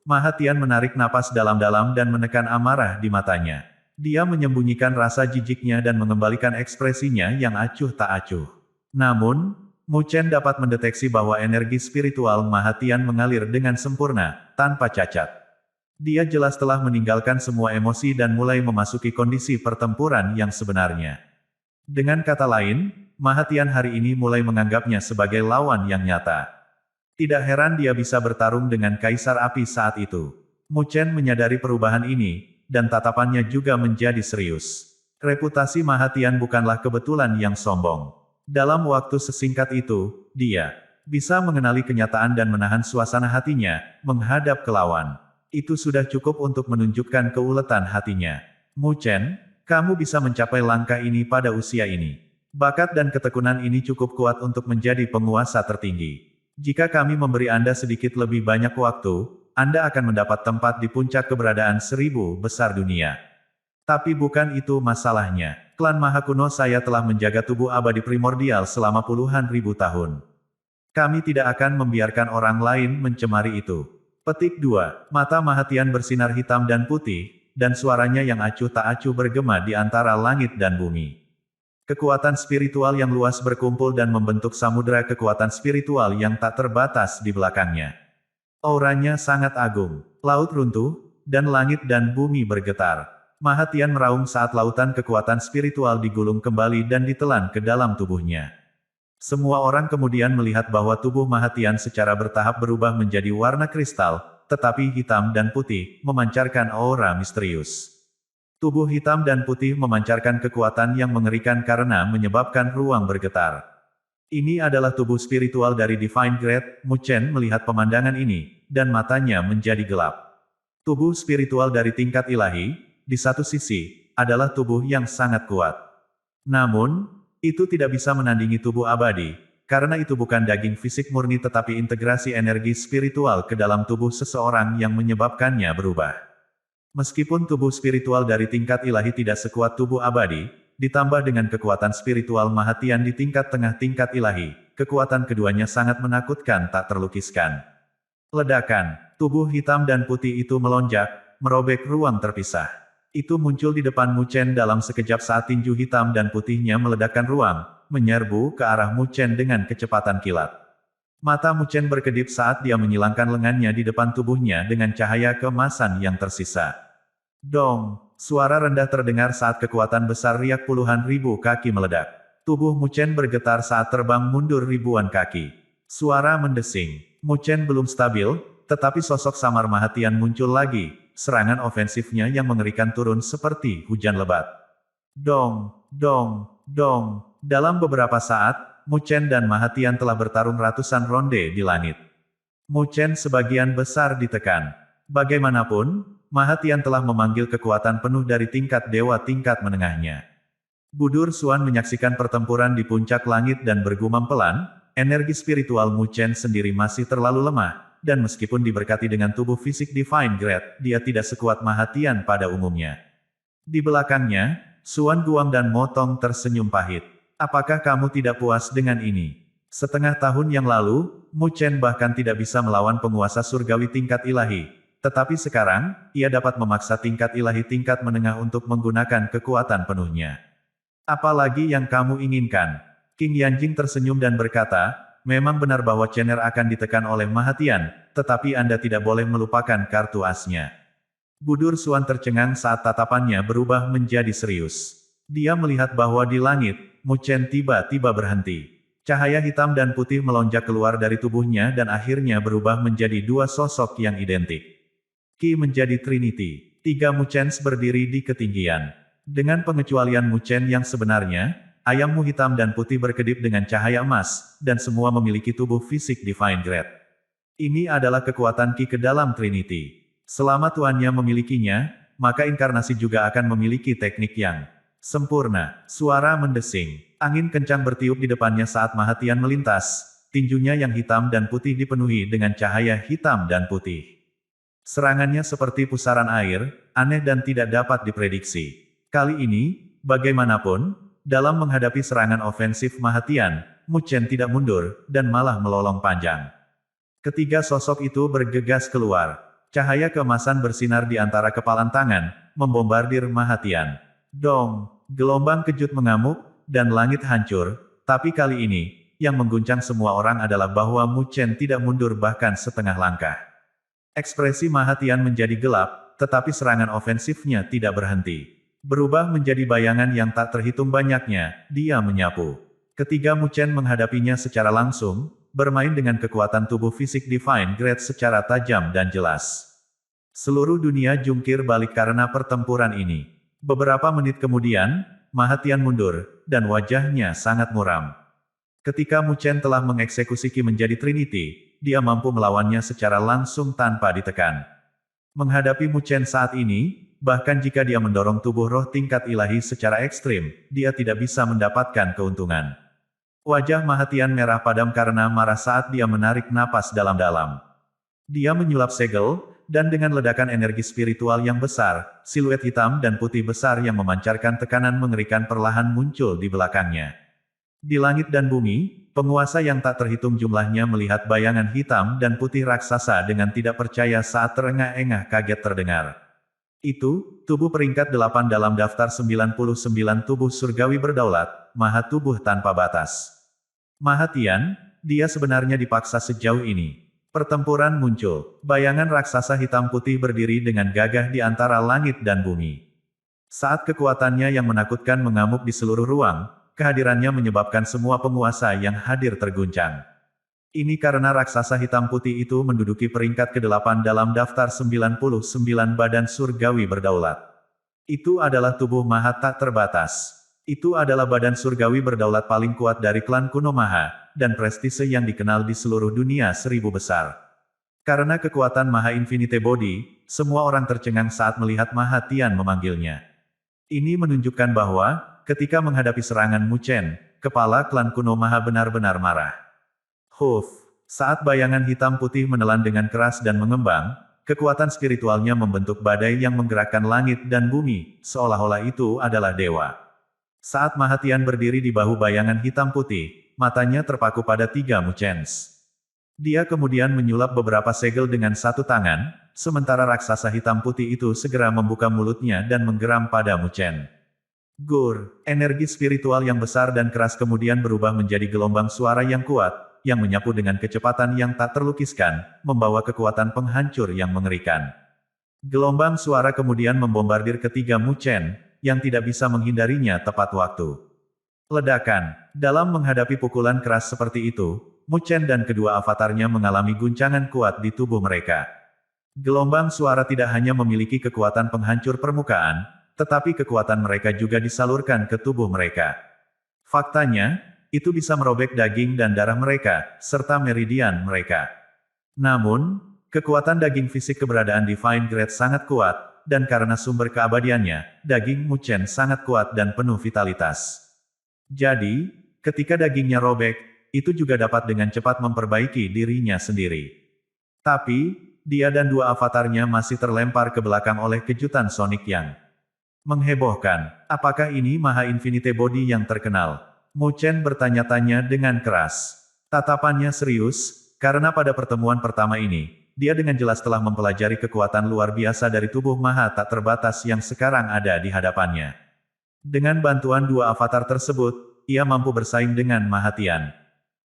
Mahatian menarik napas dalam-dalam dan menekan amarah di matanya. Dia menyembunyikan rasa jijiknya dan mengembalikan ekspresinya yang acuh tak acuh. Namun, Mu Chen dapat mendeteksi bahwa energi spiritual Mahatian mengalir dengan sempurna, tanpa cacat. Dia jelas telah meninggalkan semua emosi dan mulai memasuki kondisi pertempuran yang sebenarnya. Dengan kata lain, Mahatian hari ini mulai menganggapnya sebagai lawan yang nyata. Tidak heran dia bisa bertarung dengan Kaisar Api saat itu. Mu Chen menyadari perubahan ini, dan tatapannya juga menjadi serius. Reputasi Mahatian bukanlah kebetulan yang sombong. Dalam waktu sesingkat itu, dia bisa mengenali kenyataan dan menahan suasana hatinya, menghadap ke lawan. Itu sudah cukup untuk menunjukkan keuletan hatinya. Mu Chen, kamu bisa mencapai langkah ini pada usia ini. Bakat dan ketekunan ini cukup kuat untuk menjadi penguasa tertinggi. Jika kami memberi Anda sedikit lebih banyak waktu, Anda akan mendapat tempat di puncak keberadaan 1000 besar dunia. Tapi bukan itu masalahnya. Klan Maha Kuno saya telah menjaga tubuh abadi primordial selama puluhan ribu tahun. Kami tidak akan membiarkan orang lain mencemari itu. Petik 2. Mata Mahatian bersinar hitam dan putih, dan suaranya yang acuh tak acuh bergema di antara langit dan bumi. Kekuatan spiritual yang luas berkumpul dan membentuk samudera kekuatan spiritual yang tak terbatas di belakangnya. Auranya sangat agung. Laut runtuh, dan langit dan bumi bergetar. Mahatian meraung saat lautan kekuatan spiritual digulung kembali dan ditelan ke dalam tubuhnya. Semua orang kemudian melihat bahwa tubuh Mahatian secara bertahap berubah menjadi warna kristal, tetapi hitam dan putih, memancarkan aura misterius. Tubuh hitam dan putih memancarkan kekuatan yang mengerikan karena menyebabkan ruang bergetar. Ini adalah tubuh spiritual dari Divine Grade. Mu Chen melihat pemandangan ini, dan matanya menjadi gelap. Tubuh spiritual dari tingkat ilahi, di satu sisi, adalah tubuh yang sangat kuat. Namun, itu tidak bisa menandingi tubuh abadi, karena itu bukan daging fisik murni tetapi integrasi energi spiritual ke dalam tubuh seseorang yang menyebabkannya berubah. Meskipun tubuh spiritual dari tingkat ilahi tidak sekuat tubuh abadi, ditambah dengan kekuatan spiritual Mahatian di tingkat tengah tingkat ilahi, kekuatan keduanya sangat menakutkan tak terlukiskan. Ledakan, tubuh hitam dan putih itu melonjak, merobek ruang terpisah. Itu muncul di depan Mu Chen dalam sekejap saat tinju hitam dan putihnya meledakkan ruang, menyerbu ke arah Mu Chen dengan kecepatan kilat. Mata Mu Chen berkedip saat dia menyilangkan lengannya di depan tubuhnya dengan cahaya keemasan yang tersisa. Dong! Suara rendah terdengar saat kekuatan besar riak puluhan ribu kaki meledak. Tubuh Mu Chen bergetar saat terbang mundur ribuan kaki. Suara mendesing. Mu Chen belum stabil, tetapi sosok samar Mahatian muncul lagi. Serangan ofensifnya yang mengerikan turun seperti hujan lebat. Dong! Dong! Dong! Dalam beberapa saat, Mu Chen dan Mahatian telah bertarung ratusan ronde di langit. Mu Chen sebagian besar ditekan. Bagaimanapun, Mahatian telah memanggil kekuatan penuh dari tingkat dewa tingkat menengahnya. Budur Xuan menyaksikan pertempuran di puncak langit dan bergumam pelan, energi spiritual Mu Chen sendiri masih terlalu lemah, dan meskipun diberkati dengan tubuh fisik Divine Grade, dia tidak sekuat Mahatian pada umumnya. Di belakangnya, Xuan Guang dan Motong tersenyum pahit. Apakah kamu tidak puas dengan ini? Setengah tahun yang lalu, Mu Chen bahkan tidak bisa melawan penguasa surgawi tingkat ilahi. Tetapi sekarang, ia dapat memaksa tingkat ilahi tingkat menengah untuk menggunakan kekuatan penuhnya. Apalagi yang kamu inginkan? King Yanjing tersenyum dan berkata, memang benar bahwa Chener akan ditekan oleh Mahatian, tetapi Anda tidak boleh melupakan kartu asnya. Budur Xuan tercengang saat tatapannya berubah menjadi serius. Dia melihat bahwa di langit, Mu Chen tiba-tiba berhenti. Cahaya hitam dan putih melonjak keluar dari tubuhnya dan akhirnya berubah menjadi dua sosok yang identik. Qi menjadi Trinity. 3 Mu Chen berdiri di ketinggian. Dengan pengecualian Mu Chen yang sebenarnya, ayammu hitam dan putih berkedip dengan cahaya emas, dan semua memiliki tubuh fisik Divine Grade. Ini adalah kekuatan Ki ke dalam Trinity. Selama tuannya memilikinya, maka inkarnasi juga akan memiliki teknik yang sempurna. Suara mendesing. Angin kencang bertiup di depannya saat Mahatian melintas. Tinjunya yang hitam dan putih dipenuhi dengan cahaya hitam dan putih. Serangannya seperti pusaran air, aneh dan tidak dapat diprediksi. Kali ini, bagaimanapun, dalam menghadapi serangan ofensif Mahatian, Mu Chen tidak mundur, dan malah melolong panjang. Ketiga sosok itu bergegas keluar. Cahaya keemasan bersinar di antara kepalan tangan, membombardir Mahatian. Dong! Gelombang kejut mengamuk, dan langit hancur, tapi kali ini, yang mengguncang semua orang adalah bahwa Mu Chen tidak mundur bahkan setengah langkah. Ekspresi Mahatian menjadi gelap, tetapi serangan ofensifnya tidak berhenti. Berubah menjadi bayangan yang tak terhitung banyaknya, dia menyapu. Ketika Mu Chen menghadapinya secara langsung, bermain dengan kekuatan tubuh fisik Divine Grade secara tajam dan jelas. Seluruh dunia jungkir balik karena pertempuran ini. Beberapa menit kemudian, Mahatian mundur, dan wajahnya sangat muram. Ketika Mu Chen telah mengeksekusi Ki menjadi Trinity, dia mampu melawannya secara langsung tanpa ditekan. Menghadapi Mu Chen saat ini, bahkan jika dia mendorong tubuh roh tingkat ilahi secara ekstrim, dia tidak bisa mendapatkan keuntungan. Wajah Mahatian merah padam karena marah saat dia menarik napas dalam-dalam. Dia menyulap segel, dan dengan ledakan energi spiritual yang besar, siluet hitam dan putih besar yang memancarkan tekanan mengerikan perlahan muncul di belakangnya. Di langit dan bumi, penguasa yang tak terhitung jumlahnya melihat bayangan hitam dan putih raksasa dengan tidak percaya saat terengah-engah kaget terdengar. Itu, tubuh peringkat 8 dalam daftar 99 tubuh surgawi berdaulat, maha tubuh tanpa batas. Mahatian, dia sebenarnya dipaksa sejauh ini. Pertempuran muncul, bayangan raksasa hitam putih berdiri dengan gagah di antara langit dan bumi. Saat kekuatannya yang menakutkan mengamuk di seluruh ruang, kehadirannya menyebabkan semua penguasa yang hadir terguncang. Ini karena raksasa hitam putih itu menduduki peringkat ke-8 dalam daftar 99 badan surgawi berdaulat. Itu adalah tubuh maha tak terbatas. Itu adalah badan surgawi berdaulat paling kuat dari klan kuno Maha, dan prestise yang dikenal di seluruh dunia 1000 besar. Karena kekuatan Maha Infinite Body, semua orang tercengang saat melihat Mahatian memanggilnya. Ini menunjukkan bahwa, ketika menghadapi serangan Mu Chen, kepala klan kuno Maha benar-benar marah. Huf! Saat bayangan hitam putih menelan dengan keras dan mengembang, kekuatan spiritualnya membentuk badai yang menggerakkan langit dan bumi, seolah-olah itu adalah dewa. Saat Mahatian berdiri di bahu bayangan hitam putih, matanya terpaku pada 3 Mu Chens. Dia kemudian menyulap beberapa segel dengan satu tangan, sementara raksasa hitam putih itu segera membuka mulutnya dan menggeram pada Mu Chen. Gur, energi spiritual yang besar dan keras kemudian berubah menjadi gelombang suara yang kuat, yang menyapu dengan kecepatan yang tak terlukiskan, membawa kekuatan penghancur yang mengerikan. Gelombang suara kemudian membombardir ketiga Mu Chen, yang tidak bisa menghindarinya tepat waktu. Ledakan. Dalam menghadapi pukulan keras seperti itu, Mu Chen dan kedua avatarnya mengalami guncangan kuat di tubuh mereka. Gelombang suara tidak hanya memiliki kekuatan penghancur permukaan, tetapi kekuatan mereka juga disalurkan ke tubuh mereka. Faktanya, itu bisa merobek daging dan darah mereka, serta meridian mereka. Namun, kekuatan daging fisik keberadaan Divine Grade sangat kuat, dan karena sumber keabadiannya, daging Mu Chen sangat kuat dan penuh vitalitas. Jadi, ketika dagingnya robek, itu juga dapat dengan cepat memperbaiki dirinya sendiri. Tapi, dia dan dua avatarnya masih terlempar ke belakang oleh kejutan Sonic yang menghebohkan. Apakah ini Maha Infinite Body yang terkenal? Mu Chen bertanya-tanya dengan keras. Tatapannya serius, karena pada pertemuan pertama ini, dia dengan jelas telah mempelajari kekuatan luar biasa dari tubuh maha tak terbatas yang sekarang ada di hadapannya. Dengan bantuan dua avatar tersebut, ia mampu bersaing dengan Mahatian.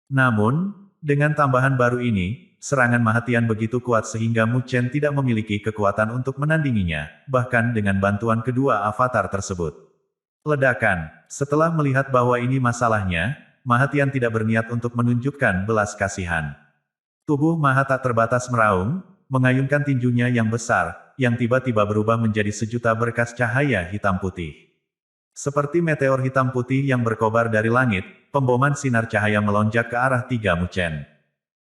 Namun, dengan tambahan baru ini, serangan Mahatian begitu kuat sehingga Mu Chen tidak memiliki kekuatan untuk menandinginya, bahkan dengan bantuan kedua avatar tersebut. Ledakan. Setelah melihat bahwa ini masalahnya, Mahatian tidak berniat untuk menunjukkan belas kasihan. Tubuh maha tak terbatas meraung, mengayunkan tinjunya yang besar, yang tiba-tiba berubah menjadi sejuta berkas cahaya hitam putih. Seperti meteor hitam putih yang berkobar dari langit, pemboman sinar cahaya melonjak ke arah tiga Mu Chen.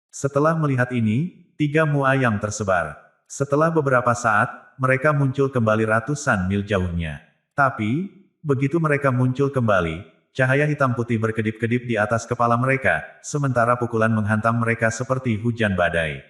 Setelah melihat ini, 3 mua yang tersebar. Setelah beberapa saat, mereka muncul kembali ratusan mil jauhnya. Tapi, begitu mereka muncul kembali, cahaya hitam putih berkedip-kedip di atas kepala mereka, sementara pukulan menghantam mereka seperti hujan badai.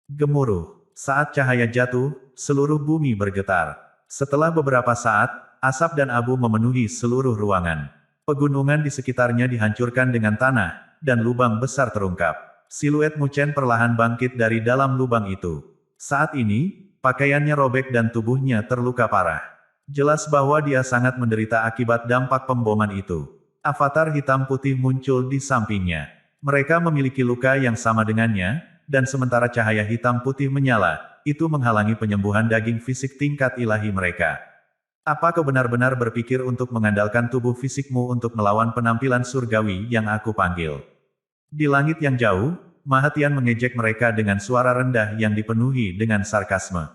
Gemuruh. Saat cahaya jatuh, seluruh bumi bergetar. Setelah beberapa saat, asap dan abu memenuhi seluruh ruangan. Pegunungan di sekitarnya dihancurkan dengan tanah, dan lubang besar terungkap. Siluet Mu Chen perlahan bangkit dari dalam lubang itu. Saat ini, pakaiannya robek dan tubuhnya terluka parah. Jelas bahwa dia sangat menderita akibat dampak pemboman itu. Avatar hitam putih muncul di sampingnya. Mereka memiliki luka yang sama dengannya, dan sementara cahaya hitam putih menyala, itu menghalangi penyembuhan daging fisik tingkat ilahi mereka. Apa kau benar-benar berpikir untuk mengandalkan tubuh fisikmu untuk melawan penampilan surgawi yang aku panggil? Di langit yang jauh, Mahatian mengejek mereka dengan suara rendah yang dipenuhi dengan sarkasme.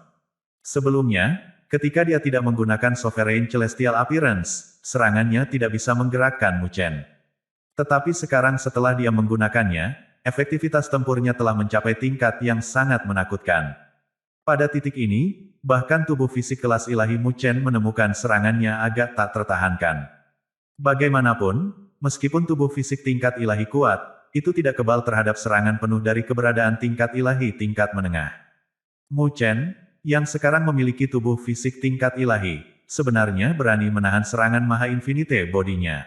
Sebelumnya, ketika dia tidak menggunakan Sovereign Celestial Appearance, serangannya tidak bisa menggerakkan Mu Chen. Tetapi sekarang setelah dia menggunakannya, efektivitas tempurnya telah mencapai tingkat yang sangat menakutkan. Pada titik ini, bahkan tubuh fisik kelas ilahi Mu Chen menemukan serangannya agak tak tertahankan. Bagaimanapun, meskipun tubuh fisik tingkat ilahi kuat, itu tidak kebal terhadap serangan penuh dari keberadaan tingkat ilahi tingkat menengah. Mu Chen, yang sekarang memiliki tubuh fisik tingkat ilahi, sebenarnya berani menahan serangan Maha Infinite Body-nya.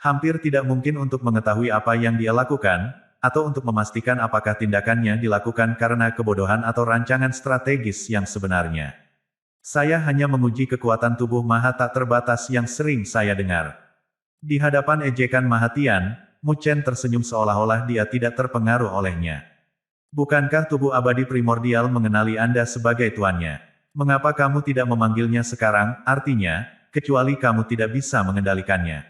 Hampir tidak mungkin untuk mengetahui apa yang dia lakukan, atau untuk memastikan apakah tindakannya dilakukan karena kebodohan atau rancangan strategis yang sebenarnya. Saya hanya menguji kekuatan tubuh Maha tak terbatas yang sering saya dengar. Di hadapan ejekan Mahatian, Mu Chen tersenyum seolah-olah dia tidak terpengaruh olehnya. Bukankah tubuh abadi primordial mengenali Anda sebagai tuannya? Mengapa kamu tidak memanggilnya sekarang, artinya, kecuali kamu tidak bisa mengendalikannya?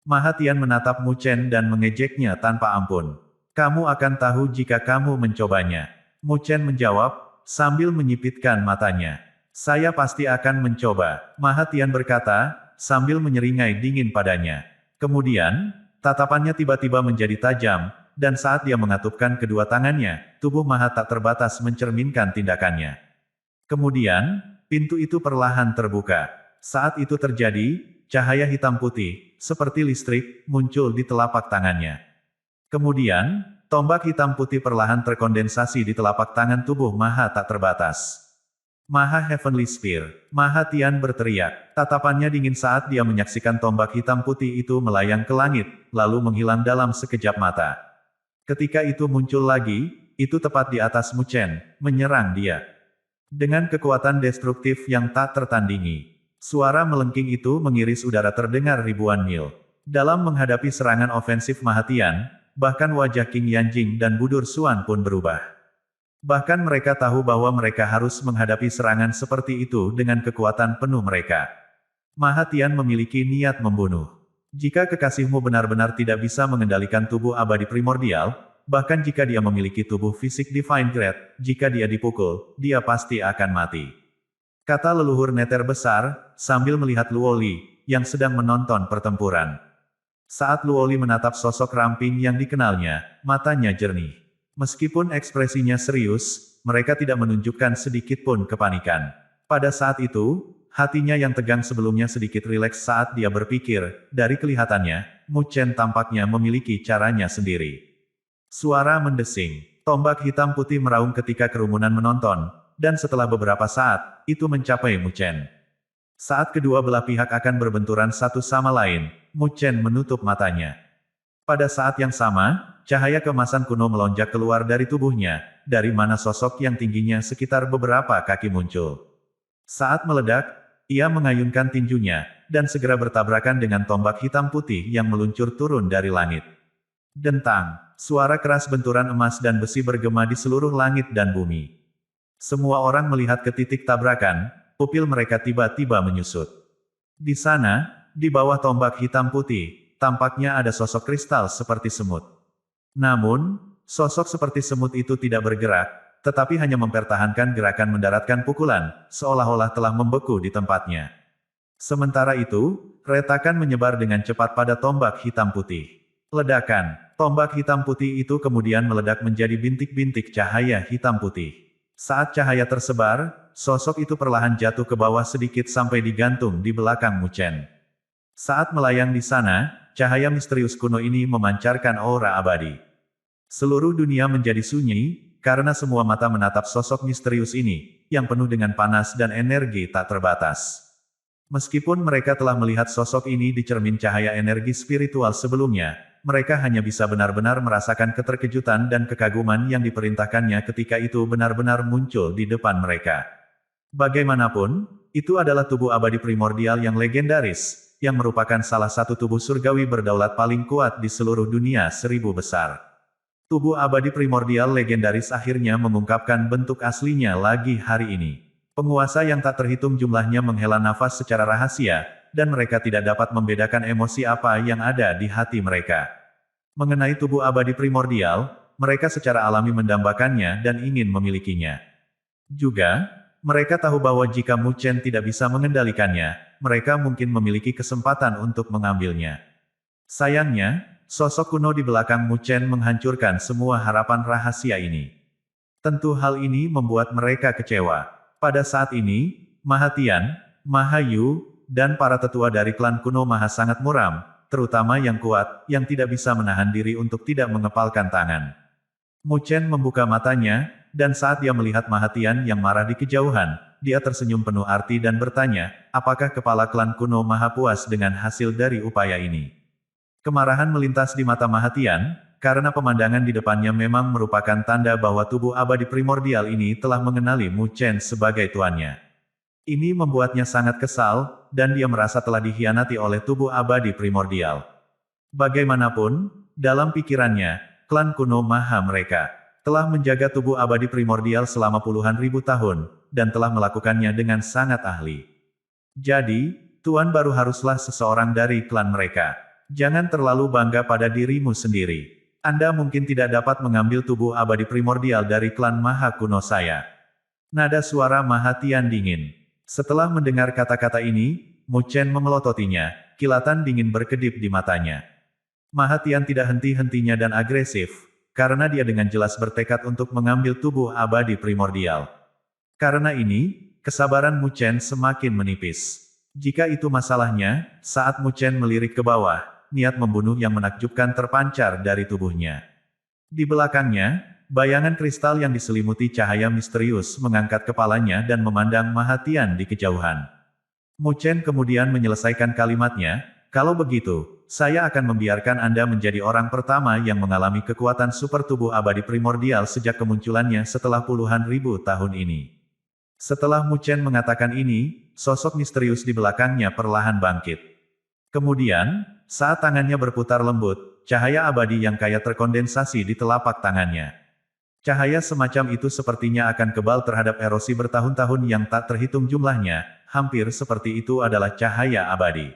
Mahatian menatap Mu Chen dan mengejeknya tanpa ampun. Kamu akan tahu jika kamu mencobanya. Mu Chen menjawab, sambil menyipitkan matanya. Saya pasti akan mencoba, Mahatian berkata, sambil menyeringai dingin padanya. Kemudian, tatapannya tiba-tiba menjadi tajam, dan saat dia mengatupkan kedua tangannya, tubuh Maha tak terbatas mencerminkan tindakannya. Kemudian, pintu itu perlahan terbuka. Saat itu terjadi, cahaya hitam putih, seperti listrik, muncul di telapak tangannya. Kemudian, tombak hitam putih perlahan terkondensasi di telapak tangan tubuh Maha tak terbatas. Maha Heavenly Spear, Mahatian berteriak. Tatapannya dingin saat dia menyaksikan tombak hitam putih itu melayang ke langit, lalu menghilang dalam sekejap mata. Ketika itu muncul lagi, itu tepat di atas Mu Chen, menyerang dia. Dengan kekuatan destruktif yang tak tertandingi. Suara melengking itu mengiris udara terdengar ribuan mil. Dalam menghadapi serangan ofensif Mahatian, bahkan wajah King Yanjing dan Budur Xuan pun berubah. Bahkan mereka tahu bahwa mereka harus menghadapi serangan seperti itu dengan kekuatan penuh mereka. Mahatian memiliki niat membunuh. Jika kekasihmu benar-benar tidak bisa mengendalikan tubuh abadi primordial, bahkan jika dia memiliki tubuh fisik Divine Grade, jika dia dipukul, dia pasti akan mati. Kata leluhur neter besar, sambil melihat Luoli, yang sedang menonton pertempuran. Saat Luoli menatap sosok ramping yang dikenalnya, matanya jernih. Meskipun ekspresinya serius, mereka tidak menunjukkan sedikit pun kepanikan. Pada saat itu, hatinya yang tegang sebelumnya sedikit rileks saat dia berpikir, dari kelihatannya, Mu Chen tampaknya memiliki caranya sendiri. Suara mendesing. Tombak hitam putih meraung ketika kerumunan menonton, dan setelah beberapa saat, itu mencapai Mu Chen. Saat kedua belah pihak akan berbenturan satu sama lain, Mu Chen menutup matanya. Pada saat yang sama, cahaya keemasan kuno melonjak keluar dari tubuhnya, dari mana sosok yang tingginya sekitar beberapa kaki muncul. Saat meledak, ia mengayunkan tinjunya, dan segera bertabrakan dengan tombak hitam putih yang meluncur turun dari langit. Dentang, suara keras benturan emas dan besi bergema di seluruh langit dan bumi. Semua orang melihat ke titik tabrakan, pupil mereka tiba-tiba menyusut. Di sana, di bawah tombak hitam putih, tampaknya ada sosok kristal seperti semut. Namun, sosok seperti semut itu tidak bergerak, tetapi hanya mempertahankan gerakan mendaratkan pukulan, seolah-olah telah membeku di tempatnya. Sementara itu, retakan menyebar dengan cepat pada tombak hitam putih. Ledakan, Tombak hitam putih itu kemudian meledak menjadi bintik-bintik cahaya hitam putih. Saat cahaya tersebar, sosok itu perlahan jatuh ke bawah sedikit sampai digantung di belakang Mu Chen. Saat melayang di sana, cahaya misterius kuno ini memancarkan aura abadi. Seluruh dunia menjadi sunyi, karena semua mata menatap sosok misterius ini, yang penuh dengan panas dan energi tak terbatas. Meskipun mereka telah melihat sosok ini di cermin cahaya energi spiritual sebelumnya, mereka hanya bisa benar-benar merasakan keterkejutan dan kekaguman yang diperintahkannya ketika itu benar-benar muncul di depan mereka. Bagaimanapun, itu adalah tubuh abadi primordial yang legendaris, yang merupakan salah satu tubuh surgawi berdaulat paling kuat di seluruh dunia 1000 besar. Tubuh abadi primordial legendaris akhirnya mengungkapkan bentuk aslinya lagi hari ini. Penguasa yang tak terhitung jumlahnya menghela nafas secara rahasia, dan mereka tidak dapat membedakan emosi apa yang ada di hati mereka. Mengenai tubuh abadi primordial, mereka secara alami mendambakannya dan ingin memilikinya. Juga, mereka tahu bahwa jika Mu Chen tidak bisa mengendalikannya, mereka mungkin memiliki kesempatan untuk mengambilnya. Sayangnya, sosok kuno di belakang Mu Chen menghancurkan semua harapan rahasia ini. Tentu hal ini membuat mereka kecewa. Pada saat ini, Mahatian, Mahayu, dan para tetua dari klan kuno Maha sangat muram, terutama yang kuat, yang tidak bisa menahan diri untuk tidak mengepalkan tangan. Mu Chen membuka matanya, dan saat dia melihat Mahatian yang marah di kejauhan, dia tersenyum penuh arti dan bertanya, apakah kepala klan kuno Maha puas dengan hasil dari upaya ini? Kemarahan melintas di mata Mahatian, karena pemandangan di depannya memang merupakan tanda bahwa tubuh abadi primordial ini telah mengenali Mu Chen sebagai tuannya. Ini membuatnya sangat kesal, dan dia merasa telah dikhianati oleh tubuh abadi primordial. Bagaimanapun, dalam pikirannya, klan kuno Maha mereka telah menjaga tubuh abadi primordial selama puluhan ribu tahun, dan telah melakukannya dengan sangat ahli. Jadi, tuan baru haruslah seseorang dari klan mereka. Jangan terlalu bangga pada dirimu sendiri. Anda mungkin tidak dapat mengambil tubuh abadi primordial dari klan Maha kuno saya. Nada suara Mahatian dingin. Setelah mendengar kata-kata ini, Mu Chen memelototinya, kilatan dingin berkedip di matanya. Mahatian tidak henti-hentinya dan agresif, karena dia dengan jelas bertekad untuk mengambil tubuh abadi primordial. Karena ini, kesabaran Mu Chen semakin menipis. Jika itu masalahnya, saat Mu Chen melirik ke bawah, niat membunuh yang menakjubkan terpancar dari tubuhnya. Di belakangnya, bayangan kristal yang diselimuti cahaya misterius mengangkat kepalanya dan memandang Mahatian di kejauhan. Mu Chen kemudian menyelesaikan kalimatnya, kalau begitu, saya akan membiarkan Anda menjadi orang pertama yang mengalami kekuatan super tubuh abadi primordial sejak kemunculannya setelah puluhan ribu tahun ini. Setelah Mu Chen mengatakan ini, sosok misterius di belakangnya perlahan bangkit. Kemudian, saat tangannya berputar lembut, cahaya abadi yang kaya terkondensasi di telapak tangannya. Cahaya semacam itu sepertinya akan kebal terhadap erosi bertahun-tahun yang tak terhitung jumlahnya, hampir seperti itu adalah cahaya abadi.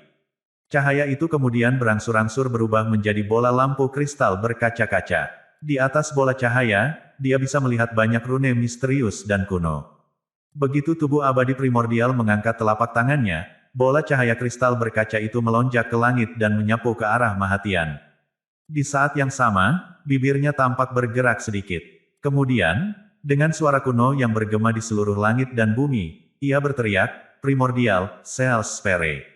Cahaya itu kemudian berangsur-angsur berubah menjadi bola lampu kristal berkaca-kaca. Di atas bola cahaya, dia bisa melihat banyak rune misterius dan kuno. Begitu tubuh abadi primordial mengangkat telapak tangannya, bola cahaya kristal berkaca itu melonjak ke langit dan menyapu ke arah Mahatian. Di saat yang sama, bibirnya tampak bergerak sedikit. Kemudian, dengan suara kuno yang bergema di seluruh langit dan bumi, ia berteriak, Primordial Cells Sphere.